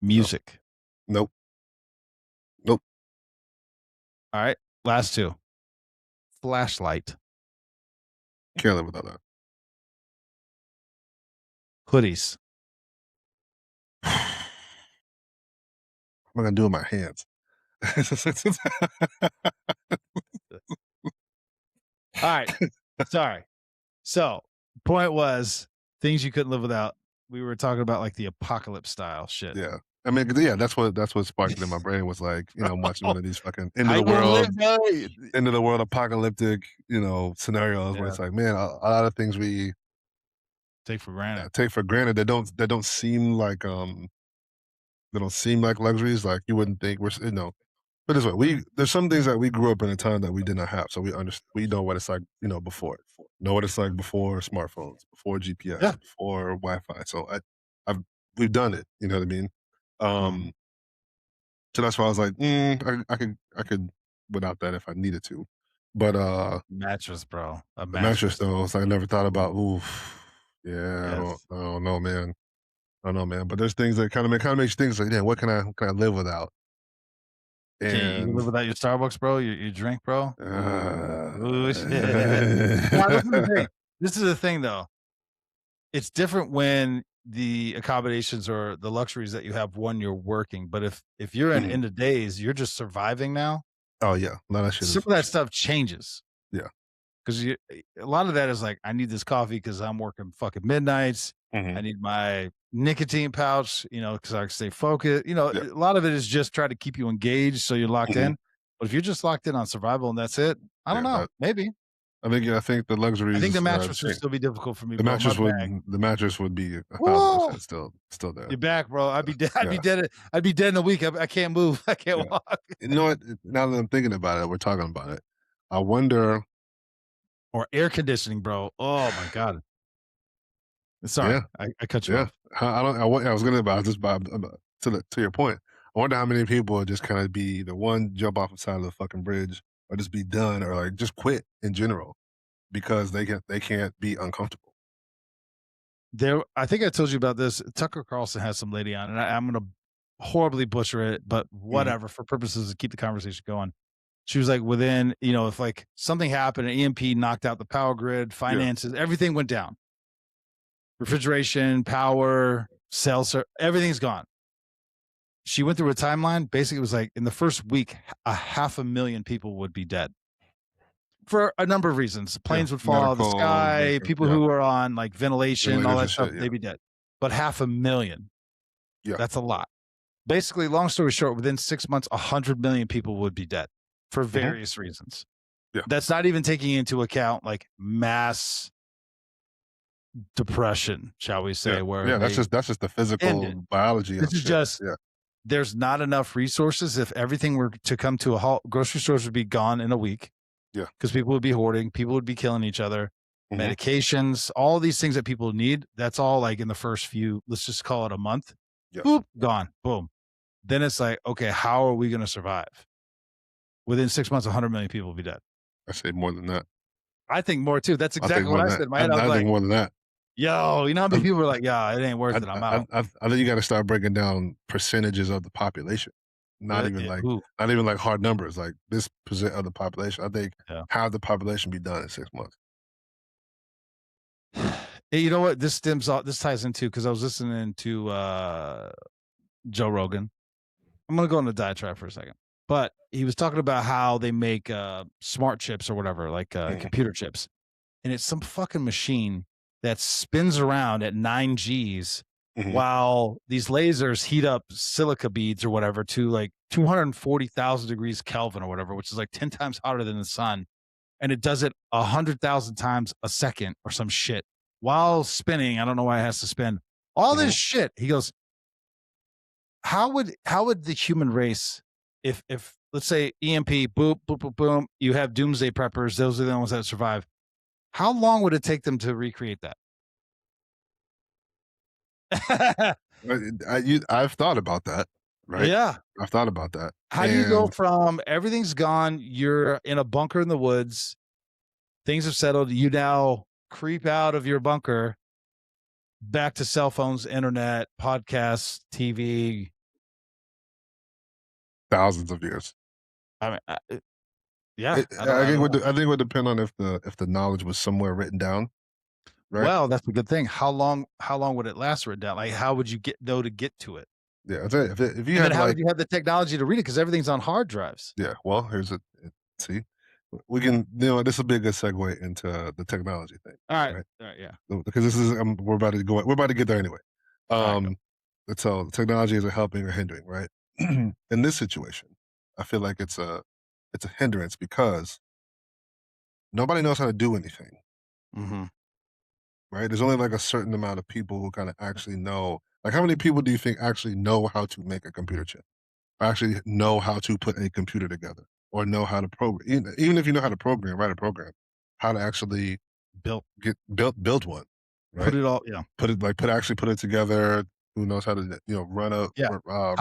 Music. Nope. All right. Last two. Flashlight. Can't live without that. Hoodies. What am I gonna do with my hands? All right. Sorry. So, point was things you couldn't live without. We were talking about like the apocalypse style shit. Yeah. I mean, that's what sparked it in my brain was like, watching one of these fucking end of the world apocalyptic, scenarios where it's like, man, a lot of things we take for granted. They don't seem like luxuries. Like you wouldn't think But this way, there's some things that we grew up in a time that we did not have, so we know what it's like, before. Know what it's like before smartphones, before GPS, before Wi-Fi. So we've done it. You know what I mean? So that's why I was like, I could without that if I needed to. But mattress, bro. A mattress though. It's like I never thought about. Oof, yeah. Yes. I don't know, man. But there's things that kind of makes things like, yeah, what can I live without? And you live without your Starbucks, bro? Your drink, bro? Ooh, shit. This is the thing, though. It's different when the accommodations or the luxuries that you have when you're working. But if you're in Mhm. end of days, you're just surviving now. Oh, yeah. No, that shit Some is of that stuff changes. yeah. Because a lot of that is like, I need this coffee because I'm working fucking midnights. I Mhm. need my nicotine pouch, because I can stay focused. Yeah. A lot of it is just try to keep you engaged so you're locked Mhm. in. But if you're just locked in on survival and that's it, I don't Yeah, know. that Maybe. I think the I think the luxuries, mattress would change. still be difficult for me, bro. My back. The mattress would be Whoa! 1,000% still there. You're back, bro. I'd be dead. I'd be Yeah, dead. I'd be dead in a week. I can't move. I can't yeah. walk. You know what? Now that I'm thinking about it, we're talking about it. I wonder. Or air conditioning, bro. Oh my god. Yeah, Sorry, I cut you yeah. off. I was gonna about just about to your point. I wonder how many people would just kind of be the one jump off the side of the fucking bridge, or just be done, or like just quit in general because they can't be uncomfortable. I think I told you about this. Tucker Carlson has some lady on, and I'm gonna horribly butcher it, but Mhm. whatever, for purposes to keep the conversation going. She was like, within, if like something happened, an EMP knocked out the power grid, Yeah. finances, everything went down. Refrigeration, power, everything's gone. She went through a timeline. Basically, it was like in the first week, 500,000 people would be dead for a number of reasons. Yeah. Planes would fall out of the Medical, sky. People yeah, who are on like ventilation, all ventilators that and stuff, shit. Yeah. they'd be dead. But 500,000, Yeah. that's a lot. Basically, long story short, within 6 months, 100 million people would be dead for Mhm. various reasons. Yeah. That's not even taking into account like mass depression, shall we Yeah. say, where Yeah. they That's just the end it. physical biology This of is shit. just, Yeah. there's not enough resources. If everything were to come to a halt, grocery stores would be gone in a week Yeah. because people would be hoarding, people would be killing each other, Mhm. medications, all these things that people need. That's all like in the first few, let's just call it a month. Yeah. Boop, gone. Boom. Then it's like, okay, how are we going to survive? Within 6 months, 100 million people will be dead. I say more than that. I think more too. That's I think exactly more what I than said that. in my head. I was I think like, more than that. yo, you know how many I people are like, yeah, it ain't worth it. I'm out. I think you gotta start breaking down percentages of the population, Ooh, not even like hard numbers, like this percent of the population. I think yeah. half the population be done in 6 months. Hey, you know what? This ties into, because I was listening to Joe Rogan. I'm gonna go on the diatribe for a second. But he was talking about how they make smart chips or whatever, like Mhm. computer chips. And it's some fucking machine that spins around at 9 Gs Mhm. while these lasers heat up silica beads or whatever to like 240,000 degrees Kelvin or whatever, which is like 10 times hotter than the sun. And it does it 100,000 times a second or some shit while spinning. I don't know why it has to spin all this Mhm. shit. He goes, how would the human race, if let's say EMP, boop, boop, boom, boom, you have doomsday preppers, those are the ones that survive. How long would it take them to recreate that? I've thought about that, right? Yeah. I've thought about that, How do you go and from everything's gone, you're in a bunker in the woods, things have settled, you now creep out of your bunker back to cell phones, internet, podcasts, TV. thousands of years. I mean, yeah, I think it would depend on if the knowledge was somewhere written down, right? well, that's a good thing. How long would it last written down? Like, how would you get to it? Yeah, I tell you, if you And then had how would like you have the technology to read it? Because everything's on hard drives. yeah, well, here's a see, we can this will be a good segue into the technology thing, All right. right? All right. Yeah. Because this is we're about to get there anyway. All right. Go. Um, so technology is a helping or hindering, right? In this situation, I feel like it's a hindrance because nobody knows how to do anything, Mm-hmm. right? There's only like a certain amount of people who kind of actually know. Like, how many people do you think actually know how to make a computer chip? Or actually know how to put a computer together, or know how to program? Even if you know how to program, write a program, how to actually Built. build one, Put right? it all. Yeah. Put it together. Who knows how to Yeah. How run do a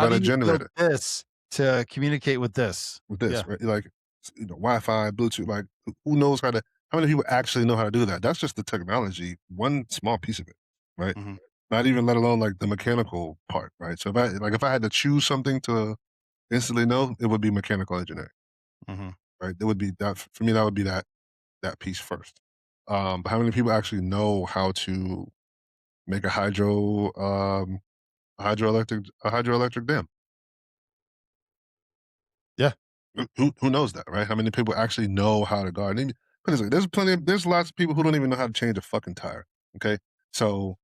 you build generator this to communicate with this? with this, Yeah. right? Like Wi-Fi, Bluetooth. Like, who knows how to? How many people actually know how to do that? That's just the technology, one small piece of it, right? Mhm. Not even let alone like the mechanical part, right? So if I had to choose something to instantly know, it would be mechanical engineering, Mhm. right? It would be that for me. That would be that piece first. But how many people actually know how to make a hydroelectric dam. Yeah. Who knows that, right? How many people actually know how to garden? Put it this way, there's lots of people who don't even know how to change a fucking tire. Okay, so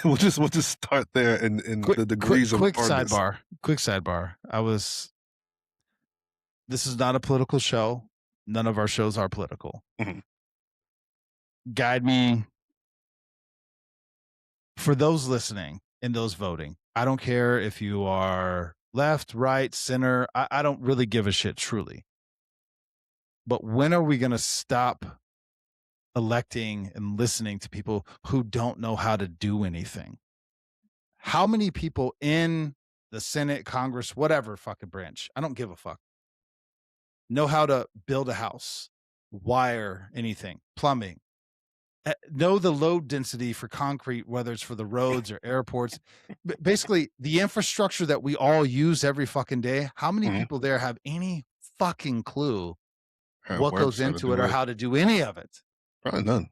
we'll just start there in Quick, the degrees of quick hardness. sidebar. Quick sidebar. This is not a political show. None of our shows are political. Mhm. Guide me for those listening and those voting. I don't care if you are left, right, center. I don't really give a shit, truly. But when are we going to stop electing and listening to people who don't know how to do anything? How many people in the Senate, Congress, whatever fucking branch, I don't give a fuck, know how to build a house, wire anything, plumbing, know the load density for concrete, whether it's for the roads or airports, basically the infrastructure that we all use every fucking day. How many Mhm. people there have any fucking clue How it what goes works, how to into it do or it. how to do any of it? Probably none.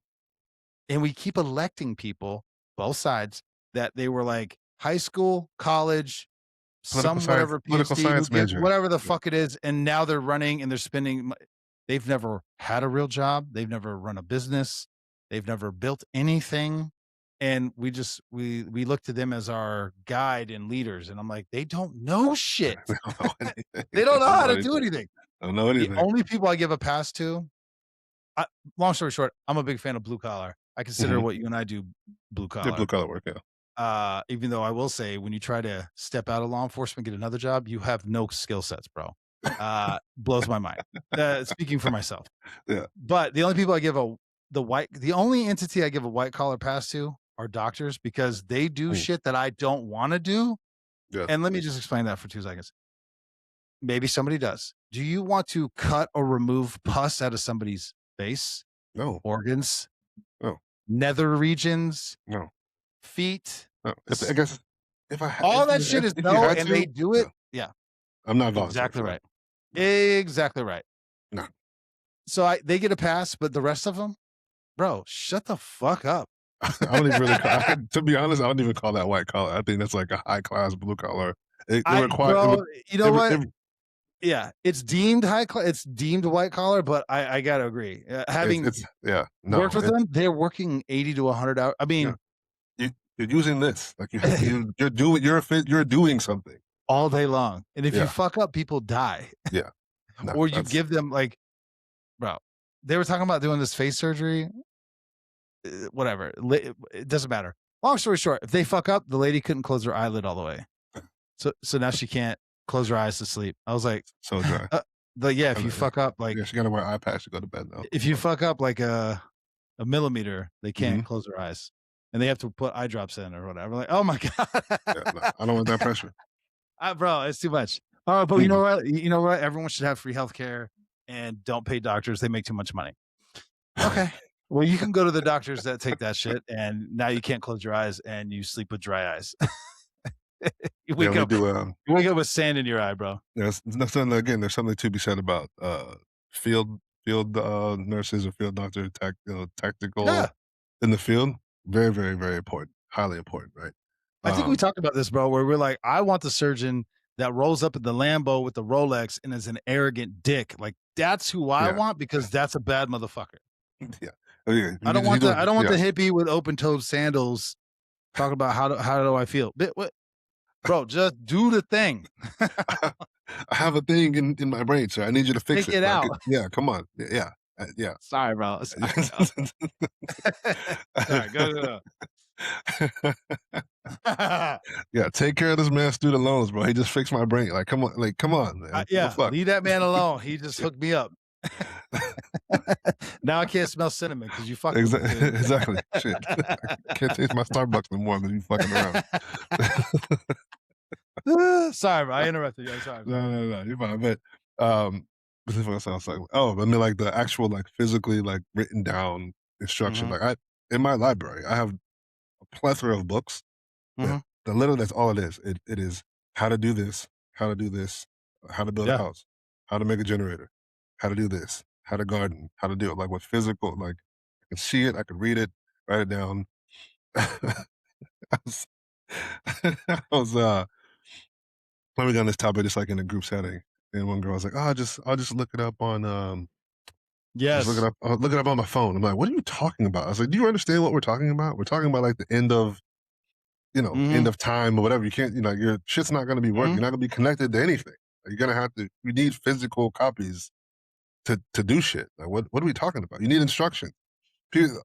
And we keep electing people, both sides, that they were like high school, college, some whatever Political PhD, who science gives major. whatever the Yeah. fuck it is, and now they're running and they're spending. They've never had a real job. They've never run a business. They've never built anything, and we look to them as our guide and leaders. And I'm like, they don't know shit. They don't know anything. They They don't know don't how know to do anything. anything. They don't know The anything. only people I give a pass to, long story short, I'm a big fan of blue collar. I consider Mhm. what you and I do blue Yeah, blue collar. collar work, yeah. Even though I will say when you try to step out of law enforcement, get another job, you have no skill sets, bro. Blows my mind. Speaking for myself. Yeah. But the only people I give the only entity I give a white collar pass to are doctors because they do Mm. shit that I don't want to do. Yeah. And let me just explain that for 2 seconds. Maybe somebody does. Do you want to cut or remove pus out of somebody's face, No. organs, No. nether regions, No. feet? No. I guess if I ha All that shit is if you no, had and they to, do yeah, it. Yeah, I'm not volunteering exactly for that. right. Exactly right. No. So they get a pass, but the rest of them, bro, shut the fuck up. I don't even really to be honest, I don't even call that white collar. I think that's like a high class blue collar. It require it would Bro, you know what? it Yeah, it's deemed it's deemed white collar, but I gotta agree. Having it's yeah, worked no, with them, they're working 80 to 100 hours. I yeah. mean, You're using this. Like you're doing something. all day long. And if you Yeah. fuck up, people die. Yeah. No, Or you that's give them like, bro, they were talking about doing this face surgery. Whatever. It doesn't matter. Long story short, if they fuck up, the lady couldn't close her eyelid all the way. So now she can't close her eyes to sleep. I was like, so dry. yeah, if you fuck up, like, Yeah, she gotta wear eye patch to go to bed now. if you fuck up like a millimeter, they can't Mhm. close their eyes, and they have to put eye drops in or whatever. Like, oh my god, Yeah, no, I don't want that pressure. bro, it's too much. All right, but you know what? You know what? Everyone should have free healthcare and don't pay doctors. They make too much money. Okay. Well, you can go to the doctors that take that shit, and now you can't close your eyes and you sleep with dry eyes. you Yeah, wake we up, do. you wake up with sand in your eye, bro. There's nothing again. There's something to be said about field nurses or field doctor tactical Yeah, in the field. Very, very, very important. Highly important, right? I think we Um, talked about this, bro. Where we're like, I want the surgeon that rolls up in the Lambo with the Rolex and is an arrogant dick. Like that's who I yeah, want because that's a bad motherfucker. yeah, oh, yeah. I don't want the Yeah. hippie with open toed sandals talking about how do I feel. What, bro? Just do the thing. I have a thing in my brain, sir. I need you to fix Take it. it Like, out. yeah, come on. Yeah, yeah. Sorry, bro. Sorry, Sorry, go. Yeah, take care of this man's student loans, bro. He just fixed my brain. Like, come on, man. What the Yeah, fuck? leave that man alone. He just hooked me up. Now I can't smell cinnamon because you fucked with me. Exactly. Shit. I can't taste my Starbucks no more because you fucking around. Sorry, bro. I interrupted you. I'm sorry. No, you're fine. But what the fuck sounds like? Oh, I mean, like the actual, like physically, like written down instruction. Mhm, Like in my library, I have a plethora of books. mhm. That literally, that's all it is. It is how to do this, how to do this, how to build a Yeah. house, how to make a generator, how to do this, how to garden, how to do it. Like with physical, like I can see it, I can read it, write it down. I was, I was when we got on this topic, just like in a group setting, and one girl was like, "Oh, I'll just look it up on just Yes. look it up on my phone." I'm like, "What are you talking about?" I was like, "Do you understand what we're talking about? We're talking about like the end of end Mhm. of time or whatever. You can't, your shit's not going to be working. Mhm. You're not going to be connected to anything. You're going to have to. You need physical copies to do shit. Like, what are we talking about? You need instruction. People,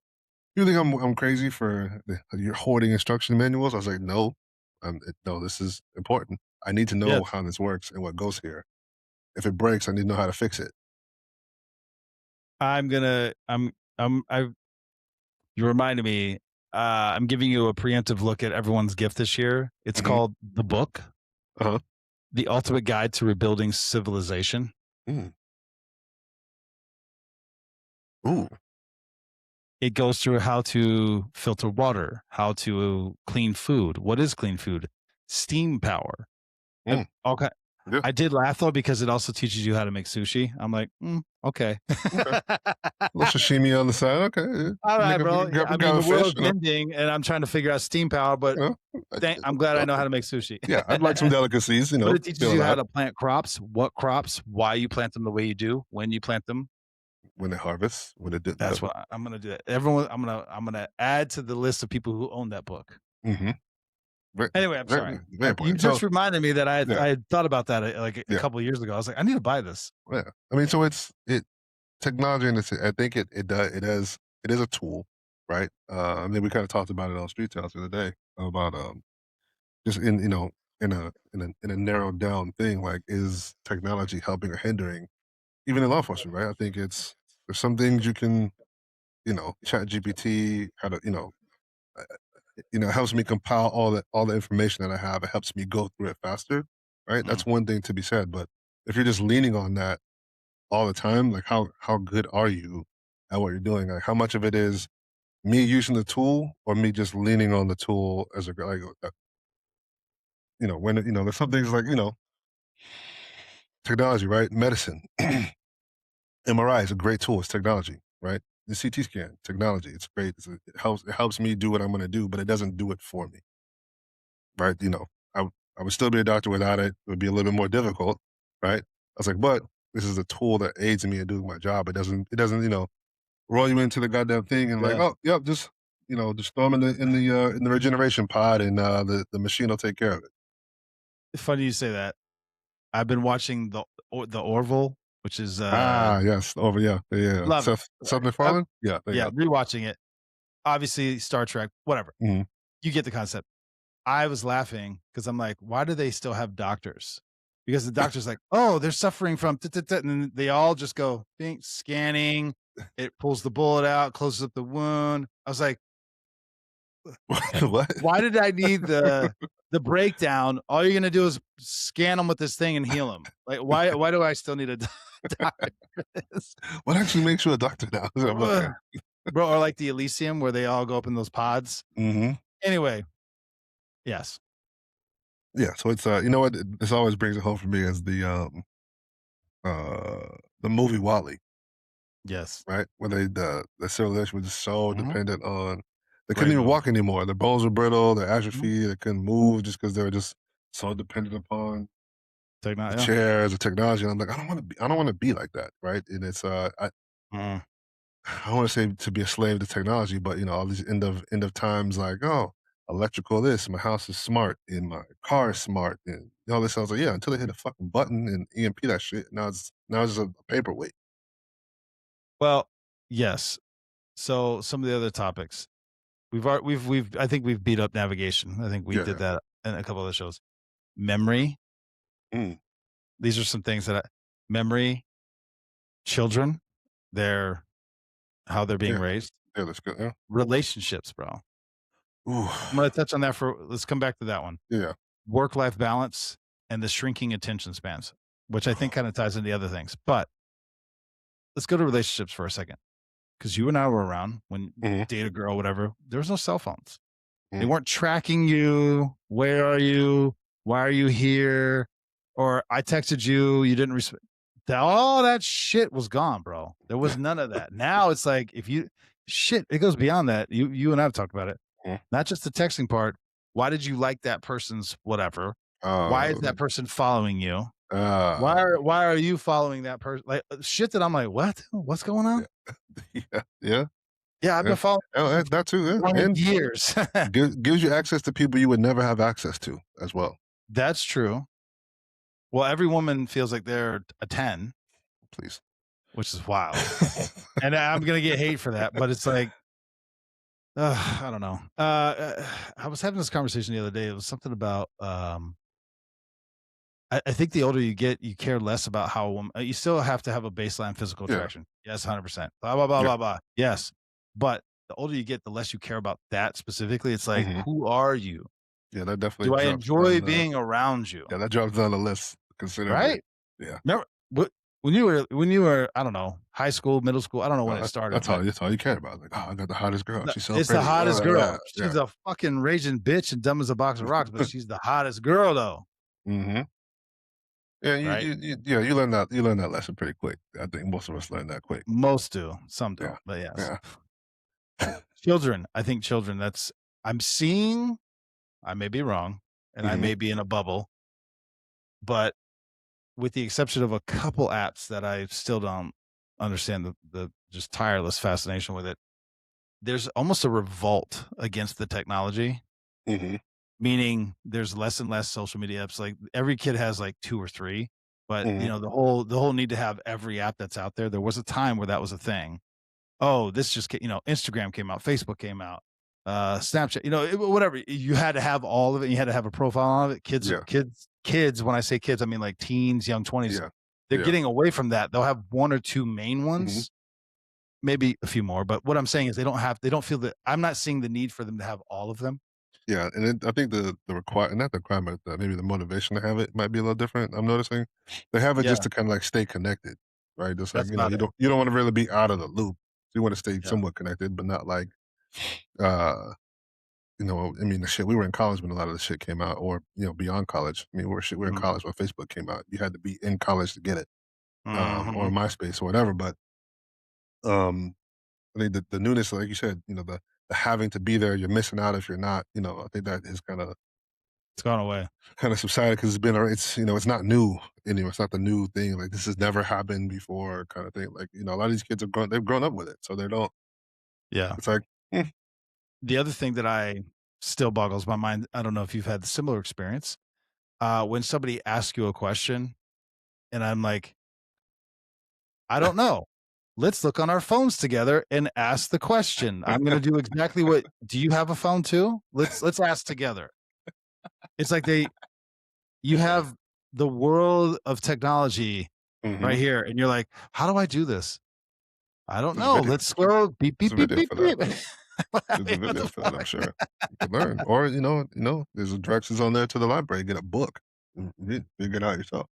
you think I'm crazy for you're hoarding instruction manuals? I was like, no, no. This is important. I need to know Yes. how this works and what goes here. If it breaks, I need to know how to fix it. I'm gonna I you reminded me, I'm giving you a preemptive look at everyone's gift this year. It's Hmm. called The Book, Uh huh. The Ultimate Guide to Rebuilding Civilization. Mm. Ooh. It goes through how to filter water, how to clean food. What is clean food? Steam power. Mm. Okay. Yeah. I did laugh though because it also teaches you how to make sushi. I'm like, okay. Okay. A little sashimi on the side. Okay. Yeah. All right, bro. Yeah, I mean, Grab a the fish. world's ending, and I'm trying to figure out steam power, but You know, I'm glad I know okay. how to make sushi. Yeah, I'd like some delicacies. But it teaches Feel you how that to plant crops, what crops, why you plant them the way you do, when you plant them. when they harvest, when it did. That's what I'm gonna do. That. Everyone, I'm gonna add to the list of people who own that book. Mm-hmm. Very, Anyway, I'm very, sorry. very You important. So just reminded me that yeah, I had thought about that like a yeah, couple of years ago. I was like, I need to buy this. yeah. I mean, so it technology, and I think it is a tool, right? I mean, we kind of talked about it on Street Tales the other day about just in a narrowed down thing, like, is technology helping or hindering even in law enforcement, right? I think there's some things you can, chat GPT, how to, uh, it helps me compile all the information that I have. It helps me go through it faster, right? Mm. That's one thing to be said. But if you're just leaning on that all the time, like, how good are you at what you're doing? Like, how much of it is me using the tool or me just leaning on the tool as a like, when there's some things like, technology, right? Medicine, MRI is a great tool. It's technology, right? The CT scan, technology. It's great. It helps me do what I'm going to do, but it doesn't do it for me, right? I would still be a doctor without it. It would be a little bit more difficult, right? I was like, but this is a tool that aids me in doing my job. It doesn't, roll you into the goddamn thing and like, Yeah. oh, yep, just throw them in the regeneration pod and the machine will take care of it. Funny you say that. I've been watching the Orville, which is Ah, yes, over, yeah, yeah, yeah. love it. Seth Uh, MacFarlane, yeah, there you yeah, go. rewatching it. Obviously, Star Trek, whatever. Mhm. You get the concept. I was laughing because I'm like, why do they still have doctors? Because the doctor's like, oh, they're suffering from, and then they all just go, bing, scanning. It pulls the bullet out, closes up the wound. I was like, What? why did I need the breakdown? All you're gonna do is scan them with this thing and heal them. Like, why do I still need a doctor for this? What actually makes you a doctor now? I'm okay. Ugh. Bro, or like the Elysium where they all go up in those pods. Mhm. Anyway, yes. Yeah, so it's, you know what? This always brings it home for me as the movie WALL-E, Yes. right? Where the civilization was just so Mhm. dependent on they couldn't Great even movie. walk anymore. Their bones were brittle, their Mhm. atrophy, they couldn't move just because they were just so dependent upon the Yeah. chairs, the technology, and I'm like, I don't wanna be like that, right? And it's, Mhm. I don't wanna say to be a slave to technology, but, all these end of times like, "Oh, electrical this, my house is smart, and my car is smart," and all this. I was like, "Yeah," until they hit a fucking button and EMP that shit. Now it's just a paperweight. Well, yes. So some of the other topics we've I think we've beat up navigation. I think we did Yeah. that in a couple of the shows. Memory. Mm. These are some things memory, children, their how they're being Yeah. raised, Yeah, that's good, yeah. relationships, bro. Ooh. I'm gonna touch on that let's come back to that one. Yeah. Work-life balance and the shrinking attention spans, which I think kind of ties into the other things. But let's go to relationships for a second. Because you and I were around when Mhm, date a girl, whatever, there was no cell phones. They mhm. weren't tracking you. Where are you? Why are you here? Or I texted you, you didn't respond. All that shit was gone, bro. There was none of that. Now it's like if you shit, it goes beyond that. You and I have talked about it. Mhm. Not just the texting part. Why did you like that person's whatever? Why is that Um, person following you? uh, Why are you following that person? Like, shit that I'm like, "What? What's going on?" yeah, yeah, yeah, Yeah, I've yeah. been following Oh, you that too, for yeah, 20 and years. gives you access to people you would never have access to as well. That's true. Well, every woman feels like they're a 10, Please. which is wild. And I'm gonna get hate for that, but it's like, I don't know. I was having this conversation the other day. It was something about, I think the older you get, you care less about how a woman you still have to have a baseline physical Yeah, attraction. Yes, 100%. Blah, blah, blah, yeah, blah, blah. Yes. But the older you get, the less you care about that specifically. It's like, mhm. who are you? Yeah, that definitely Do I drops down enjoy the being around you? yeah, that drops down the list considerably. Right? Yeah. Remember when you were, I don't know, high school, middle school, I don't know when it started, but That's all you care about. Like, "Oh, I got the hottest girl. She's so it's the pretty." hottest Yeah, girl. yeah. She's a fucking raging bitch and dumb as a box of rocks, but she's the hottest girl though, Mhm. Yeah, right? you learn that lesson pretty quick. I think most of us learn that quick. Most do, some Yeah, don't, but yes. yeah. Children, I think children, that's I'm seeing, I may be wrong, and I Mhm, may be in a bubble, but with the exception of a couple apps that I still don't understand the just tireless fascination with it, there's almost a revolt against the technology. mhm, Meaning there's less and less social media apps, like, every kid has, like, 2 or 3, but, mhm. the whole need to have every app that's out there, there was a time where that was a thing. Oh, this just ca Instagram came out, Facebook came out, Snapchat, whatever, you had to have all of it, you had to have a profile on it. Yeah, Kids, when I say kids, I mean, like, teens, young 20s, yeah, they're yeah. getting away from that, they'll have 1 or 2 main Mhm. ones, maybe a few more, but what I'm saying is they don't feel that I'm not seeing the need for them to have all of them. Yeah, and then I think the require not the requirement, maybe the motivation to have it might be a little different, I'm noticing. They have it Yeah, just to kinda, like, stay connected, right? Just like, that's about it. you don't wanna really be out of the loop. You wanna stay Yeah. somewhat connected, but not like, uh, I mean, the shit we were in college when a lot of the shit came out or, beyond college. I mean, we were in Mhm. college when Facebook came out. You had to be in college to get it, or Mhm. MySpace or whatever, but, um, I think the newness, like you said, the having to be there, you're missing out if you're not, I think that is It's gone away. kinda subsided because it's not new anymore. It's not the new thing. Like this has never happened before, kind of thing. Like a lot of these kids they've grown up with it, so they don't. Yeah. It's like, hmm, The other thing that I still boggles my mind, I don't know if you've had the similar experience, when somebody asks you a question and I'm like, "I don't know. Let's look on our phones together and ask the question. I'm gonna do exactly what do you have a phone too? Let's ask together." It's like you have the world of technology right hmm, here, and you're like, "How do I do this?" "I don't there's a know. video. Let's scroll beep, There's beep, a beep, video beep, for that. beep." I There's a mean, what video the for that. I'm fuck? sure you can learn, or there's directions on there to the library. Get a book, and figure it out yourself.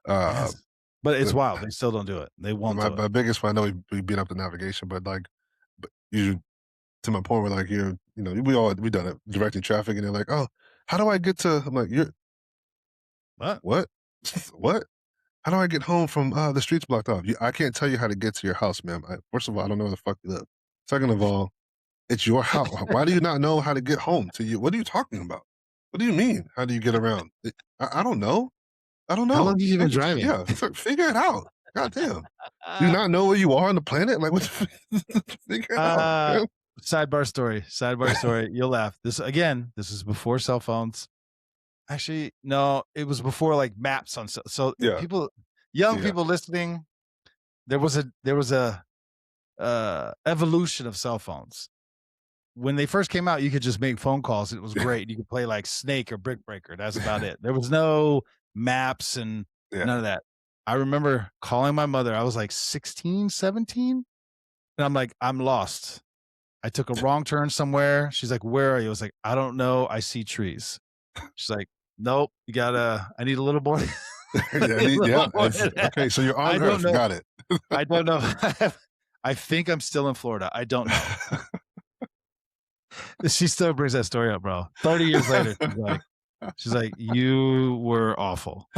Uh, Yes. But it's the, wild. They still don't do it. They won't my do it. my biggest one. I know we beat up the navigation, but like, but you to my point where like we done it directing traffic, and they're like, oh, how do I get to? I'm like, you're What? what? What? How do I get home from, the streets blocked off? I can't tell you how to get to your house, ma'am. First of all, I don't know where the fuck you live. Second of all, it's your house. Why do you not know how to get home to you? What are you talking about? What do you mean? How do you get around? I don't know. I don't How know. long have you been driving? Yeah, figure it out. God damn. Do you Uh, not know where you are on the planet? Like, what figure it out, uh, man. sidebar story. You'll laugh. This is before cell phones. Actually, no, it was before like maps on so Yeah, people young yeah. people listening, there was a evolution of cell phones. When they first came out, you could just make phone calls. It was great. You could play like Snake or Brick Breaker. That's about it. There was no maps and Yeah. none of that. I remember calling my mother. I was like 16, 17. And I'm like, I'm lost. I took a wrong turn somewhere. She's like, where are you? I was like, I don't know. I see trees. She's like, nope, I need a little more. I Yeah, need a little more it's than that. okay, so you're on I don't Earth, know. got it. I don't know. I think I'm still in Florida. I don't know. She still brings that story up, bro. 30 years later, she's like, "You were awful."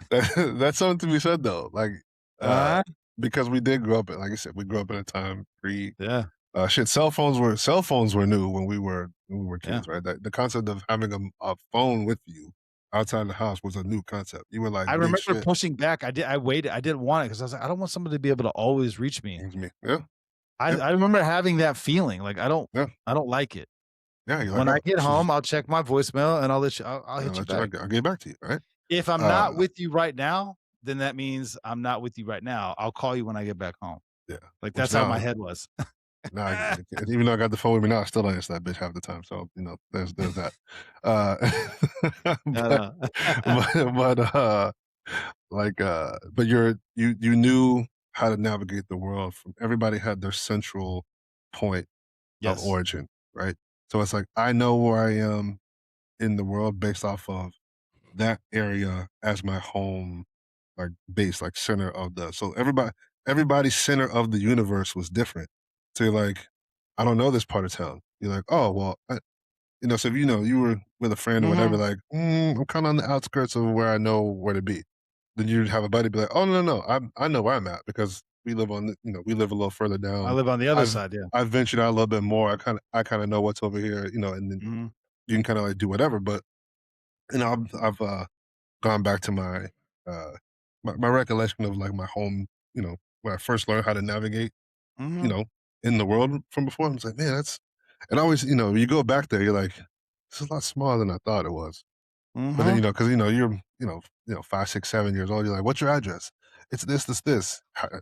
But that's something to be said though, like, uh, Uh-huh. because we did grow up in like I said, we grew up in a time pre Yeah. Shit, cell phones were new when we were Yeah. kids, right? The concept of having a phone with you outside the house was a new concept. You were like, I big remember shit. pushing back. I waited. I didn't want it because I was like, I don't want somebody to be able to always reach me. Excuse me. Yeah, I yeah, I remember having that feeling, like, yeah, I don't like it. yeah. You're like, When I oh, get this is, home, I'll check my voicemail and I'll yeah, hit you I'll back. get back to you, right? If I'm not Uh, with you right now, then that means I'm not with you right now. I'll call you when I get back home. yeah. Like, Which that's how my now, head was. even though I got the phone with me now, I still don't answer that bitch half the time. So there's that. Uh, No, but no. but but you knew how to navigate the world. From everybody had their central point of Yes. origin, right? So it's like I know where I am in the world based off of that area as my home, like base, like center of the. So everybody's center of the universe was different. So you're like, I don't know this part of town. You're like, oh well, so if you were with a friend or whatever, Mhm. like, I'm kind of on the outskirts of where I know where to be. Then you'd have a buddy be like, oh no, I know where I'm at because we live a little further I down. live on the other I've side, yeah. I've ventured out a little bit more. I kind of know what's over here, and then Mhm. you can kind of like do whatever. But I've gone back to uh my recollection of like my home, when I first learned how to navigate, you Mhm. know, in the world from before. I was like, man, and always, you go back there, you're like, this is a lot smaller than I thought it was. But then, Mhm. because you're, 5, 6, 7 years old. You're like, what's your address? It's this, this, this.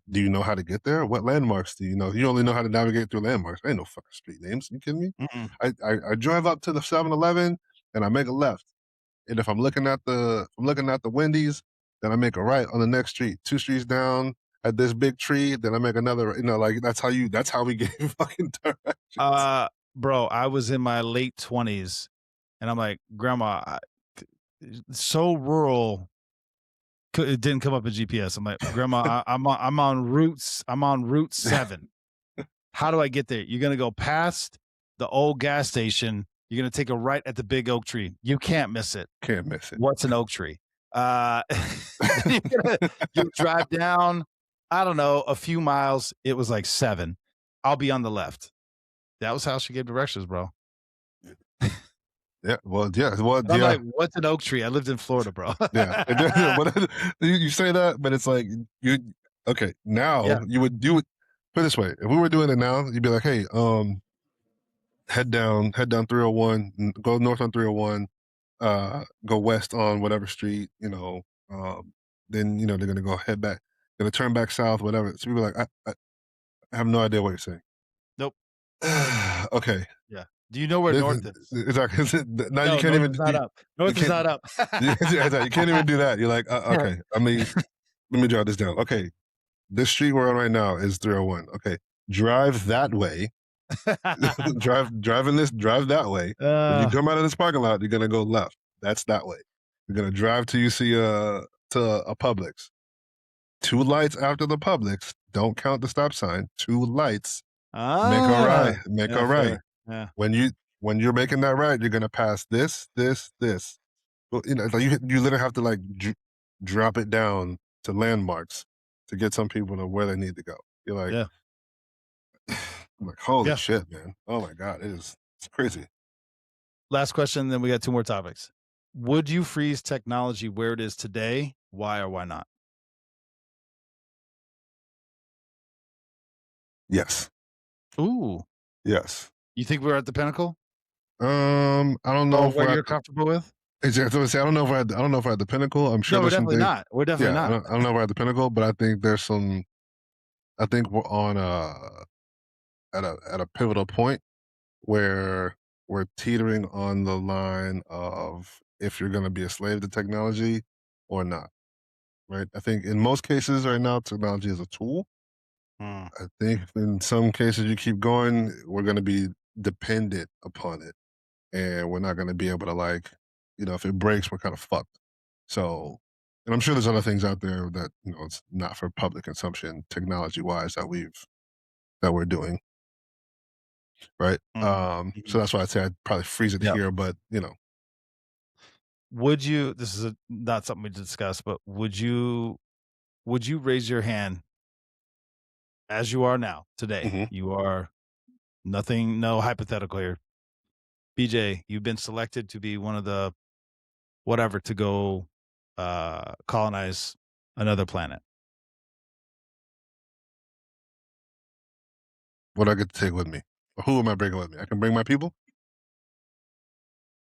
Do you know how to get there? What landmarks do you know? You only know how to navigate through landmarks. Ain't no fucking street names. You kidding me? Mm-mm. I drive up to the 7-Eleven and I make a left. And if I'm looking at the Wendy's, then I make a right on the next street. 2 streets down at this big tree, then I make another. Like that's how we gave fucking directions. Uh, Bro, I was in my late 20s, and I'm like, "Grandma, so rural, it didn't come up in GPS." I'm like, "Grandma, I'm on Route 7. How do I get there?" "You're gonna go past the old gas station. You're gonna take a right at the big oak tree. You can't miss it." Can't miss it. "What's an oak tree?" Uh, you're you'll drive down, I don't know, a few miles. It was like 7. I'll be on the left. That was how she gave directions, bro. Yeah. Well, yeah. Well, And I'm yeah. like, "What's an oak tree?" I lived in Florida, bro. Yeah. But you say that, but it's like you. Okay, now Yeah. you would put it this way. If we were doing it now, you'd be like, hey, head down 301, go north on 301, go west on whatever street, then they're gonna go head back, gonna turn back south, whatever. So people are like, I have no idea what you're saying. Nope. Okay, Yeah. Do you know where this north is? exactly. Now you No, can't north even is not up. you North is can't not up. you can't even do that. You're like, okay. Let me jot this down. Okay, this street we're on right now is 301. Okay, drive that way. Drive that way. When you Uh, come out of this parking lot, you're gonna go left. That's that way. You're gonna drive till you see a Publix. 2 lights after the Publix. Don't count the stop sign. 2 lights. Make a ah, right. Make yeah, a right. fair. Yeah. When you're making that right, you're gonna pass this, this, this. Well, it's like you literally have to like drop it down to landmarks to get some people to where they need to go. You're like, Yeah. I'm like, holy Yeah. shit, man. Oh my God, it's crazy. Last question, then we got 2 more topics. Would you freeze technology where it is today? Why or why not? Yes. Ooh. Yes. You think we're at the pinnacle? I don't know Or if where we're at you're comfortable with? exactly. I don't know if I don't know if we're at the pinnacle. I'm sure No, we're there's some definitely things. not. We're definitely Yeah, not. I don't know if we're at the pinnacle, but I think there's some. I think we're on at a pivotal point where we're teetering on the line of if you're going to be a slave to technology or not. Right. I think in most cases right now, technology is a tool. Mm. I think in some cases you keep going, we're going to be dependent upon it, and we're not going to be able to if it breaks, we're kind of fucked. So, and I'm sure there's other things out there that it's not for public consumption, technology wise, that we're doing, right? Mhm. So Mhm. that's why I'd say I'd probably freeze it Yep. here, but Would you this is not something we discussed, but would you raise your hand as you are now today? mhm. You are Nothing, no hypothetical here. BJ, you've been selected to be one of the whatever to go colonize another planet. What do I get to take with me? Or who am I bringing with me? I can bring my people?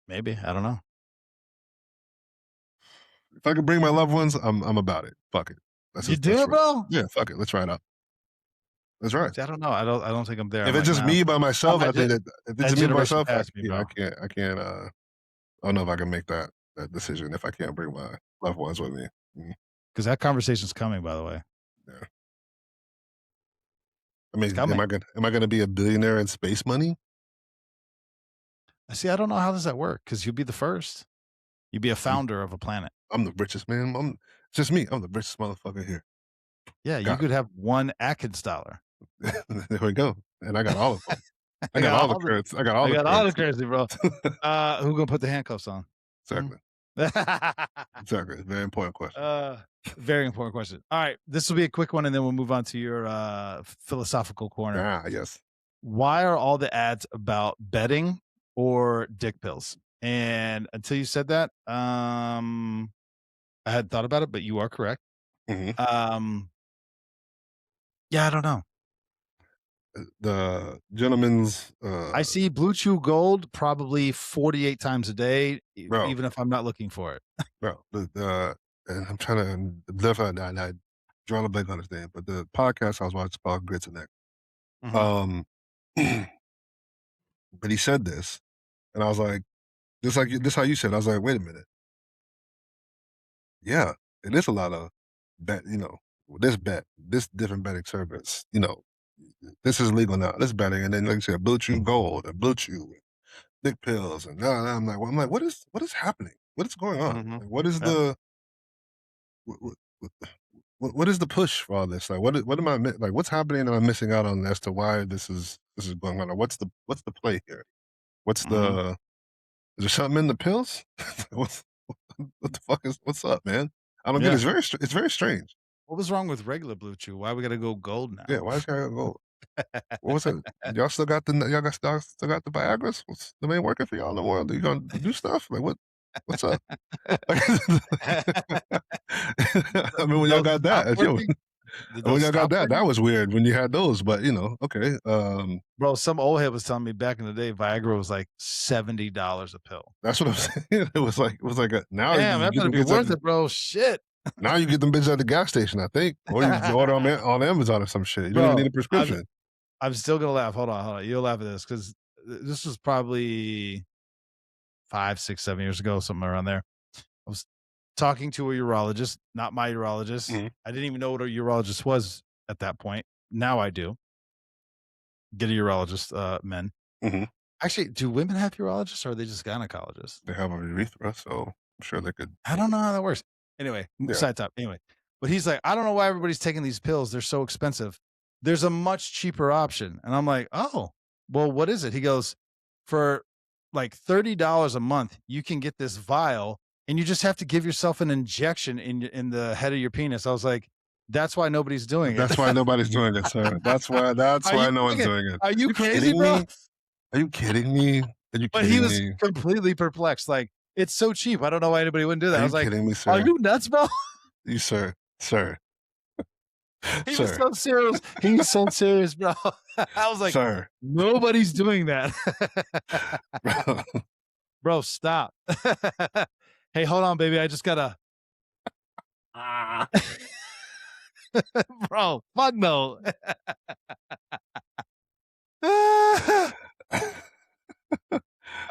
Maybe. I don't know. If I can bring my loved ones, I'm about it. Fuck it. You do it, bro? Yeah, fuck it. Let's try it out. That's right. See, I don't know. I don't think I'm there. If it's just me by myself, I think that if it's just me by myself, I can't. I don't know if I can make that decision if I can't bring my loved ones with me. Because that conversation's coming, by the way. Yeah. I mean, am I gonna be a billionaire in space money? See, I don't know how does that work because you'll be the first. You'd be a founder of a planet. I'm the richest man. It's just me. I'm the richest motherfucker here. Yeah, you could have $1 Atkins dollar. There we go. And I got all of them. I got all the currency. I got all the currency, bro. Who gonna put the handcuffs on? Exactly. Exactly. Very important question. Very important question. All right, this will be a quick one, and then we'll move on to your philosophical corner. Yes. Why are all the ads about betting or dick pills? And until you said that, I hadn't thought about it, but you are correct. Mm-hmm. Yeah, I don't know. The gentleman's I see Blue Chew Gold probably 48 times a day, bro, even if I'm not looking for it. Bro, and I'm trying to definitely I draw a blank on his name, but the podcast I was watching called Grits and Neck. Mm-hmm. But he said this, and I was like, this how you said. I was like, wait a minute. Yeah, it is a lot of bet. This different betting service. This is legal now. This betting, and then like you said, Blue Chew Gold and Blue Chew, dick pills, and I'm like, what is happening? What is going on? Mm-hmm. Like, what is the what is the push for all this? Like, what am I like? What's happening? Am I missing out on as to why this is going on? Or what's the play here? What's the is there something in the pills? what the fuck what's up, man? I don't get it. It's very strange. What was wrong with regular Blue Chew? Why we gotta go gold now? Yeah, why is gotta go gold? What was it? Y'all still got the Viagra's? They ain't working for y'all no more. You gonna do stuff? Like what's up? I mean, when y'all got that, when y'all got that was weird when you had those. But okay. Bro, some old head was telling me back in the day, Viagra was like $70 a pill. That's what I'm saying. It was like now. Damn, that better be worth it, bro. Shit. Now you get them bitches at the gas station, I think, or you can order on Amazon or some shit. You don't even need a prescription. I'm still gonna laugh. Hold on. You'll laugh at this because this was probably 5, 6, 7 years ago, something around there. I was talking to a urologist, not my urologist. Mm-hmm. I didn't even know what a urologist was at that point. Now I do. Get a urologist, men. Mm-hmm. Actually, do women have urologists or are they just gynecologists? They have a urethra, so I'm sure they could. I don't know how that works. Anyway, side top. Anyway, but he's like, I don't know why everybody's taking these pills. They're so expensive. There's a much cheaper option. And I'm like, oh, well, what is it? He goes, for like $30 a month, you can get this vial and you just have to give yourself an injection in the head of your penis. I was like, that's why nobody's doing it. That's why nobody's doing it, sir. That's why no one's doing it. Are you crazy, bro? Are you kidding me? But he was completely perplexed. Like, it's so cheap. I don't know why anybody wouldn't do that. I was like, me, are you nuts, bro? You, sir. He was so serious. He's so serious, bro. I was like, sir, nobody's doing that. Bro, stop. Hey, hold on, baby. I just gotta. Bro, fuck no.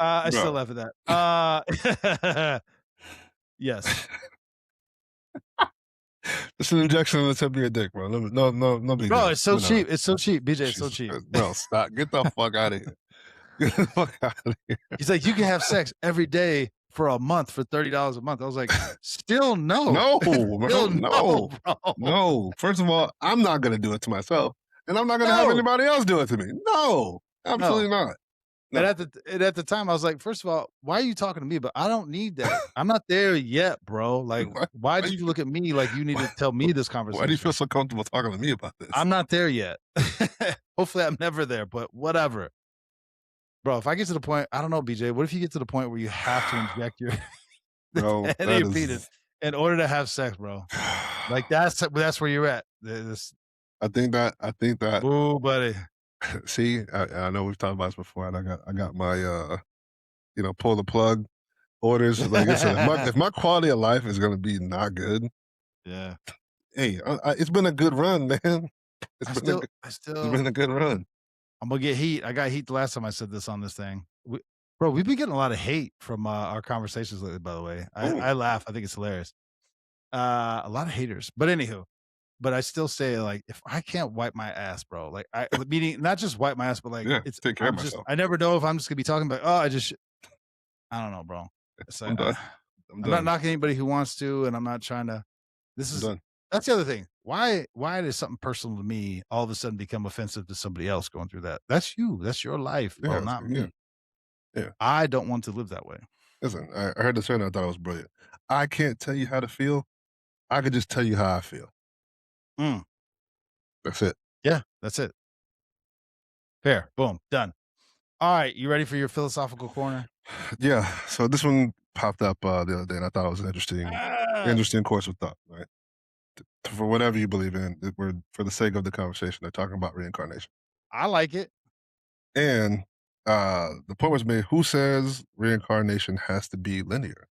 I still laugh at that. Yes. It's an injection on the tip of your dick, bro. No big bro, it's so cheap. It's so cheap, BJ. It's so cheap. Bro, stop. Get the fuck out of here. Get the fuck out of here. He's like, you can have sex every day for a month for $30 a month. I was like, still no. No, bro. No. First of all, I'm not gonna do it to myself, and I'm not gonna have anybody else do it to me. No, absolutely not. No. And at the time, I was like, first of all, why are you talking to me? But I don't need that. I'm not there yet, bro. Like, why did you look at me like you need to tell me this conversation? Why do you feel so comfortable talking to me about this? I'm not there yet. Hopefully I'm never there, but whatever. Bro, if I get to the point, I don't know, BJ. What if you get to the point where you have to inject your the Bro, head of that your penis is in order to have sex, bro? Like that's where you're at. This I think that boo, buddy. see, I know we've talked about this before, and I got my pull the plug orders. Like I said, if my quality of life is gonna be not good, Yeah. hey, it's been a good run, man. It's I been a still good, I it's still been a good run. I'm gonna get heat. I got heat the last time I said this on this thing. Bro, we've been getting a lot of hate from our conversations lately, by the way. Ooh, I laugh. I think it's hilarious. A lot of haters. But anywho, but I still say, like, if I can't wipe my ass, bro, like meaning not just wipe my ass, but like yeah, it's take care of I'm just myself. I never know if I'm just gonna be talking about, oh, I don't know, bro. It's I'm like done. I'm I'm not done. knocking anybody who wants to, and I'm not trying to this I'm is done. that's the other thing. Why does something personal to me all of a sudden become offensive to somebody else going through that? That's you. That's your life, bro, Yeah, not yeah, me. yeah. I don't want to live that way. Listen, I heard the term and I thought it was brilliant. I can't tell you how to feel. I could just tell you how I feel. Mm, That's it. yeah, that's it. Fair. Boom. Done. All right. You ready for your philosophical corner? Yeah. So this one popped up the other day, and I thought it was an Ah, interesting course of thought. Right. For whatever you believe in, we're for the sake of the conversation, they're talking about reincarnation. I like it. And the point was made: who says reincarnation has to be linear?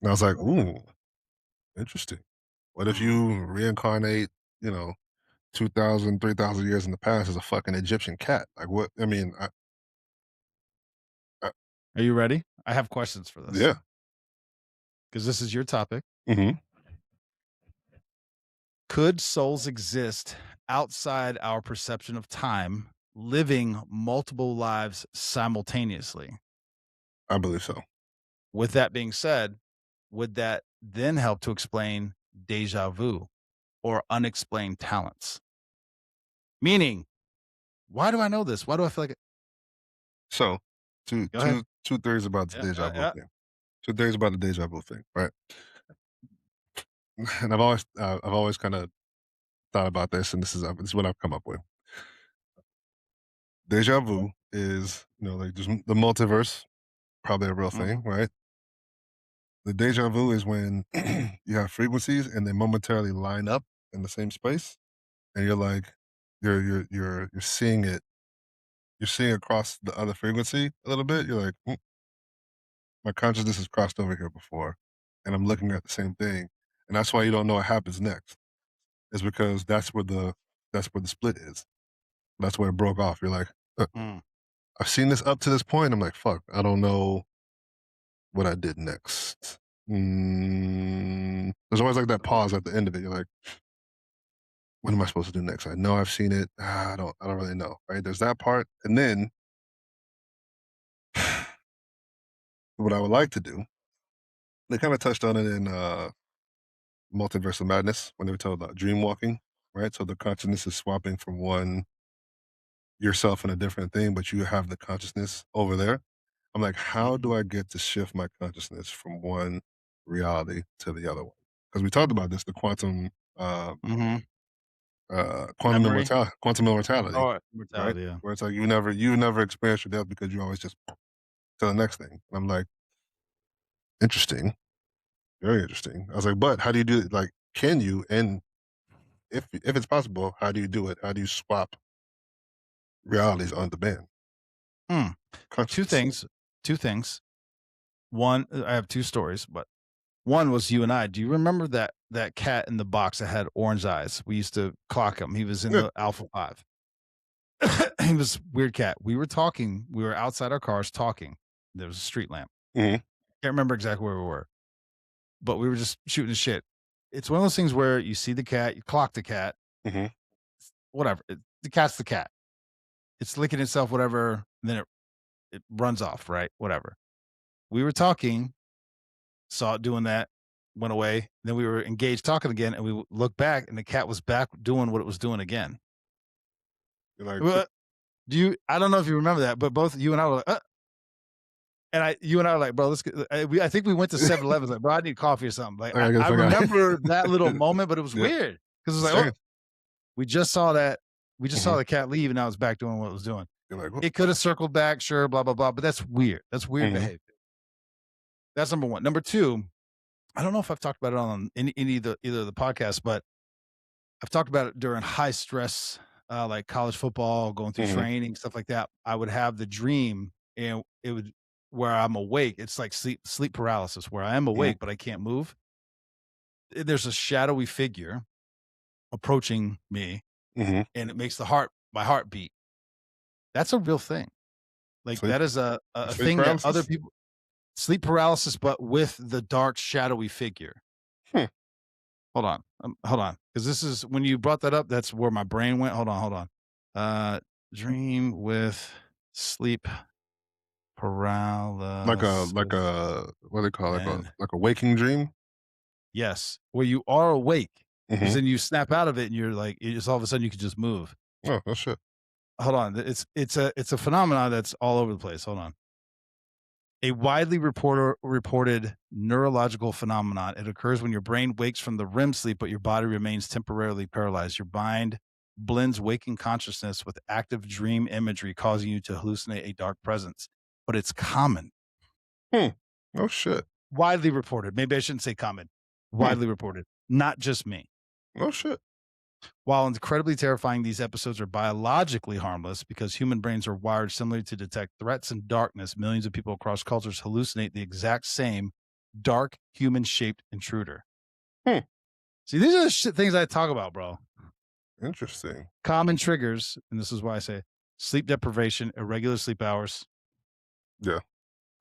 And I was like, ooh, interesting. What if Mm. you reincarnate? You know, 2,000, 3,000 years in the past as a fucking Egyptian cat? Like what? I mean, I Are you ready? I have questions for this yeah. because this is your topic. Hmm. Could souls exist outside our perception of time, living multiple lives simultaneously? I believe so. With that being said, would that then help to explain deja vu or unexplained talents? Meaning, why do I know this? Why do I feel like it? So, Go ahead. two theories about the Yeah, deja yeah, vu yeah. thing. Two theories about the deja vu thing, right? And I've always kind of thought about this, and this is what I've come up with. Deja vu is, like just the multiverse, probably a real thing, Mhm, right? The deja vu is when you have frequencies and they momentarily line up in the same space, and you're like, you're seeing it, you're seeing across the other frequency a little bit. You're like, my consciousness has crossed over here before, and I'm looking at the same thing, and that's why you don't know what happens next. Is because that's where the split is. That's where it broke off. You're like, mm. I've seen this up to this point. I'm like, fuck, I don't know what I did next. There's always like that pause at the end of it. You're like, what am I supposed to do next? I know I've seen it. I don't really know. Right? There's that part, and then what I would like to do. They kind of touched on it in Multiverse of Madness when they were told about dream walking, right? So the consciousness is swapping from one yourself in a different thing, but you have the consciousness over there. I'm like, how Mhm, do I get to shift my consciousness from one reality to the other one? Because we talked about this, the mhm. Memory? quantum immortality, Oh, right? mortality, yeah. Where it's like you never experience your death because you always just to the next thing. And I'm like, interesting, very interesting. I was like, but how do you do it? Like, can you? And if it's possible, how do you do it? How do you swap realities on demand? Hmm. 2 Consciousness. things 2 things. One, I have 2 stories, but one was you and I. Do you remember that cat in the box that had orange eyes? We used to clock him. He was in Yeah. the Alpha 5. He was weird cat. We were talking. We were outside our cars talking. There was a street lamp. Hmm. Can't remember exactly where we were, but we were just shooting the shit. It's one of those things where you see the cat, you clock the cat, Hmm. whatever. The cat's the cat. It's licking itself, whatever. And then it runs off, right? Whatever. We were talking, saw it doing that, went away. Then we were engaged talking again, and we looked back, and the cat was back doing what it was doing again. You're like, Well, I don't know if you remember that, but both you and I were like, you and I were like, bro, let's get, I think we went to 7-Eleven, like, bro, I need coffee or something. Like, I get the I fuck remember that little out. moment, but it was Yeah, weird because it was like, oh, same. we just saw that, we just saw Hmm. the cat leave, and now it's back doing what it was doing. You're like, "What?" It could have circled back, sure, blah, blah, blah, but that's weird. That's weird Mhm, behavior. That's number one. Number two, I don't know if I've talked about it on any of the either of the podcasts, but I've talked about it during high stress, like college football, going through mhm, training, stuff like that. I would have the dream, and it would where I'm awake. It's like sleep paralysis, where I am mhm, awake but I can't move. There's a shadowy figure approaching me, mhm. and it makes my heart beat. That's a real thing. Like Sleep that is a sleep thing that other paralysis? people sleep paralysis, but with the dark shadowy figure. Hmm, Hold on, because this is when you brought that up, that's where my brain went. Hold on. Dream with sleep like paralysis a what do they call it? and Like a waking dream? yes, where you are awake, because Mhm. then you snap out of it and you're like, it's all of a sudden you can just move. Oh, oh shit. Hold on, it's a phenomenon that's all over the place. Hold on. A widely reported neurological phenomenon. It occurs when your brain wakes from the REM sleep, but your body remains temporarily paralyzed. Your mind blends waking consciousness with active dream imagery, causing you to hallucinate a dark presence. But it's common, Hmm. Oh shit. widely reported. Maybe I shouldn't say common, Hmm. widely reported, not just me. Oh shit. While incredibly terrifying, these episodes are biologically harmless because human brains are wired similarly to detect threats in darkness. Millions of people across cultures hallucinate the exact same dark, human shaped intruder. Hmm. See, these are the things I talk about, bro. Interesting. Common triggers, and this is why I say sleep deprivation, irregular sleep hours, Yeah.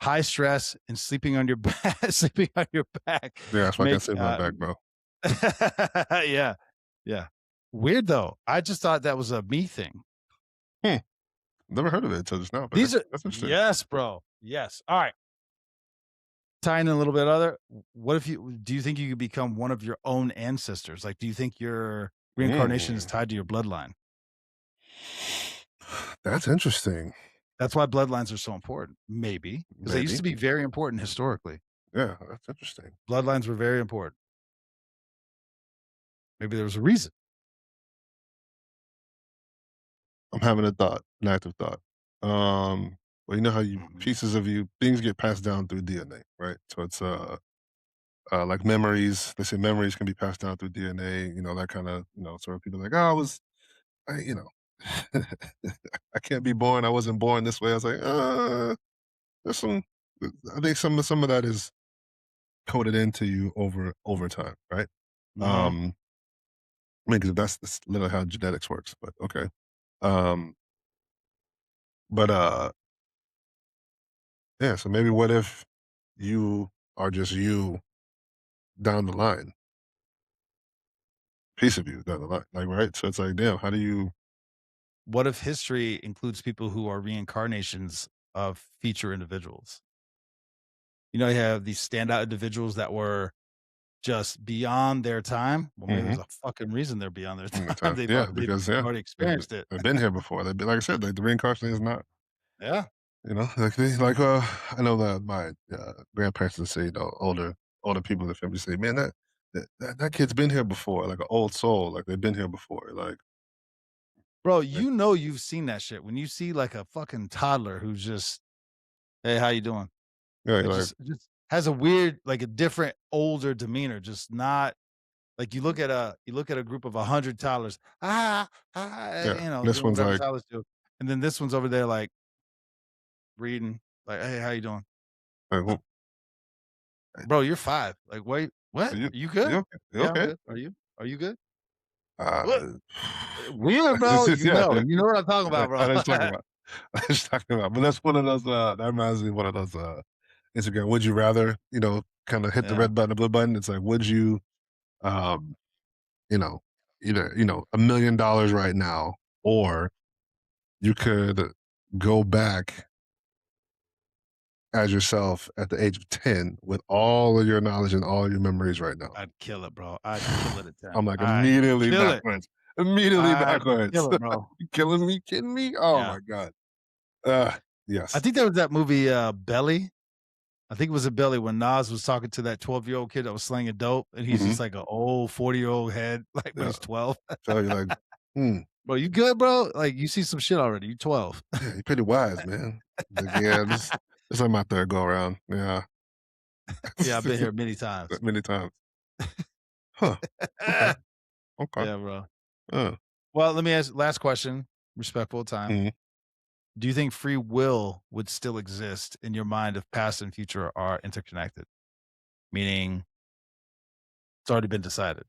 high stress, and sleeping on your back. Sleeping on your back Yeah, that's why I can't make save my back, bro. yeah, yeah. Weird though. I just thought that was a me thing. Hmm. Never heard of it until just now, but These are that's interesting. yes, bro. Yes. All right. Tying in a little bit other. What if you do you think you could become one of your own ancestors? Like, do you think your reincarnation is Mm. tied to your bloodline? That's interesting. That's why bloodlines are so important. Maybe because they used Maybe. to be very important historically. Yeah, that's interesting. Bloodlines were very important. Maybe there was a reason. I'm having a thought, an active thought. Well, you know how you Mhm. pieces of you things get passed down through DNA, right? So it's like memories. They say memories can be passed down through DNA. You know that kind of sort of people like, oh, I, you know, I can't be born. I wasn't born this way. I was like, there's some. I think some of that is coded into you over time, right? Mhm. Um, I mean, because that's literally how genetics works. But okay. Um, but yeah. So maybe what if you are just you down the line, piece of you down the line, like right? So it's like, damn, how do you? What if history includes people who are reincarnations of feature individuals? You know, you have these standout individuals that were just beyond their time. Well, maybe Mhm. there's a fucking reason they're beyond their In the time. time. Yeah, They've because yeah, already experienced it. they've been here before. They've been, like I said, like the reincarnation is not. Yeah. Like I know that my grandparents would say, older people in the family say, man, that kid's been here before, like an old soul, like they've been here before, Bro, like you know you've seen that shit. When you see like a fucking toddler who's just, "Hey, how you doing?" yeah, Like you're like just has a weird, like a different older demeanor, just not like you look at a group of 100 toddlers, yeah. This doing one's whatever like, toddlers do. And then this one's over there like reading, like, "Hey, how you doing?" Uh, "Who- Bro, you're 5. Like, wait, what? are you You you good? okay? You Yeah, I'm okay?" good. Are you? Are you good? What? Uh, Weird, bro. yeah, You know what I'm talking I about, know what you're bro. talking about. I know what you're talking about. But that's one of those. That reminds me of one of those Instagram. Would you rather? Kind of hit the Yeah. red button, the blue button. It's like, would you? Um, you know, either $1 million right now, or you could go back as yourself at the age of 10 with all of your knowledge and all your memories right now. I'd kill it, bro. I'd kill it at 10. I'm like I'd immediately kill it. backwards. Immediately I'd backwards. kill it, bro. You killing me? Kidding me? Oh Yeah. my god. Uh I yes. think there was that movie, Belly. I think it was a Belly when Nas was talking to that 12-year-old kid that was slinging dope, and he's Hmm. just like an old 40-year-old head, like, but Yeah. he's 12. So you're like, hmm. Bro, you good, bro? Like, you see some shit already. You 12. Yeah, you're pretty wise, man. Like, yeah, this is like my third go around. Yeah. Yeah, I've been here many times. Many times. Huh. Okay. Okay. Yeah, bro. Uh, Well, let me ask last question, respectful of time. mhm. Do you think free will would still exist in your mind if past and future are interconnected? Meaning it's already been decided.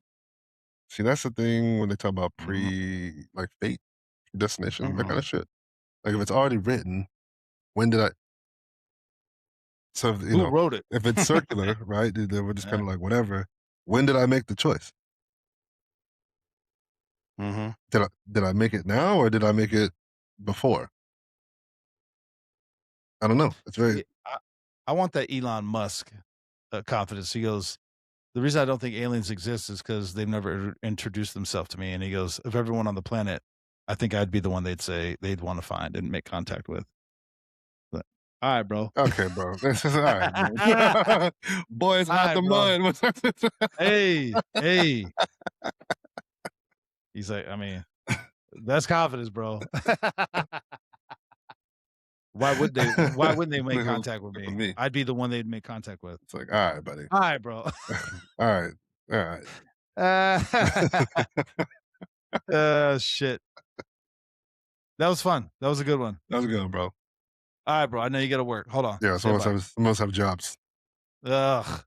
See, that's the thing when they talk about Mhm, like fate, destination, that kind mhm. of shit. Like if it's already written, when did I? So Who wrote it? if it's circular, right? They were just kind Yeah. of like whatever. When did I make the choice? Mhm. Did I make it now or did I make it before? I don't know. It's very See, I want that Elon Musk confidence. He goes, the reason I don't think aliens exist is because they've never introduced themselves to me. And he goes, of everyone on the planet, I think I'd be the one they'd say they'd want to find and make contact with. But, all right, bro. okay, bro. This is all right, bro. Boys All out right, the bro. mud. Hey, hey. He's like, I mean, that's confidence, bro. Why wouldn't they make contact with For me? me, I'd be the one they'd make contact with. it's like, all right, buddy. All right, bro. All right, all right. Uh, shit. That was fun. That was a good one. How's it going, bro? All right, bro. I know you gotta work. Hold on. Yeah, Stand by. some of us have jobs. Ugh.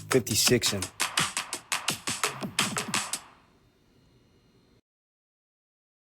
Fifty Sixin.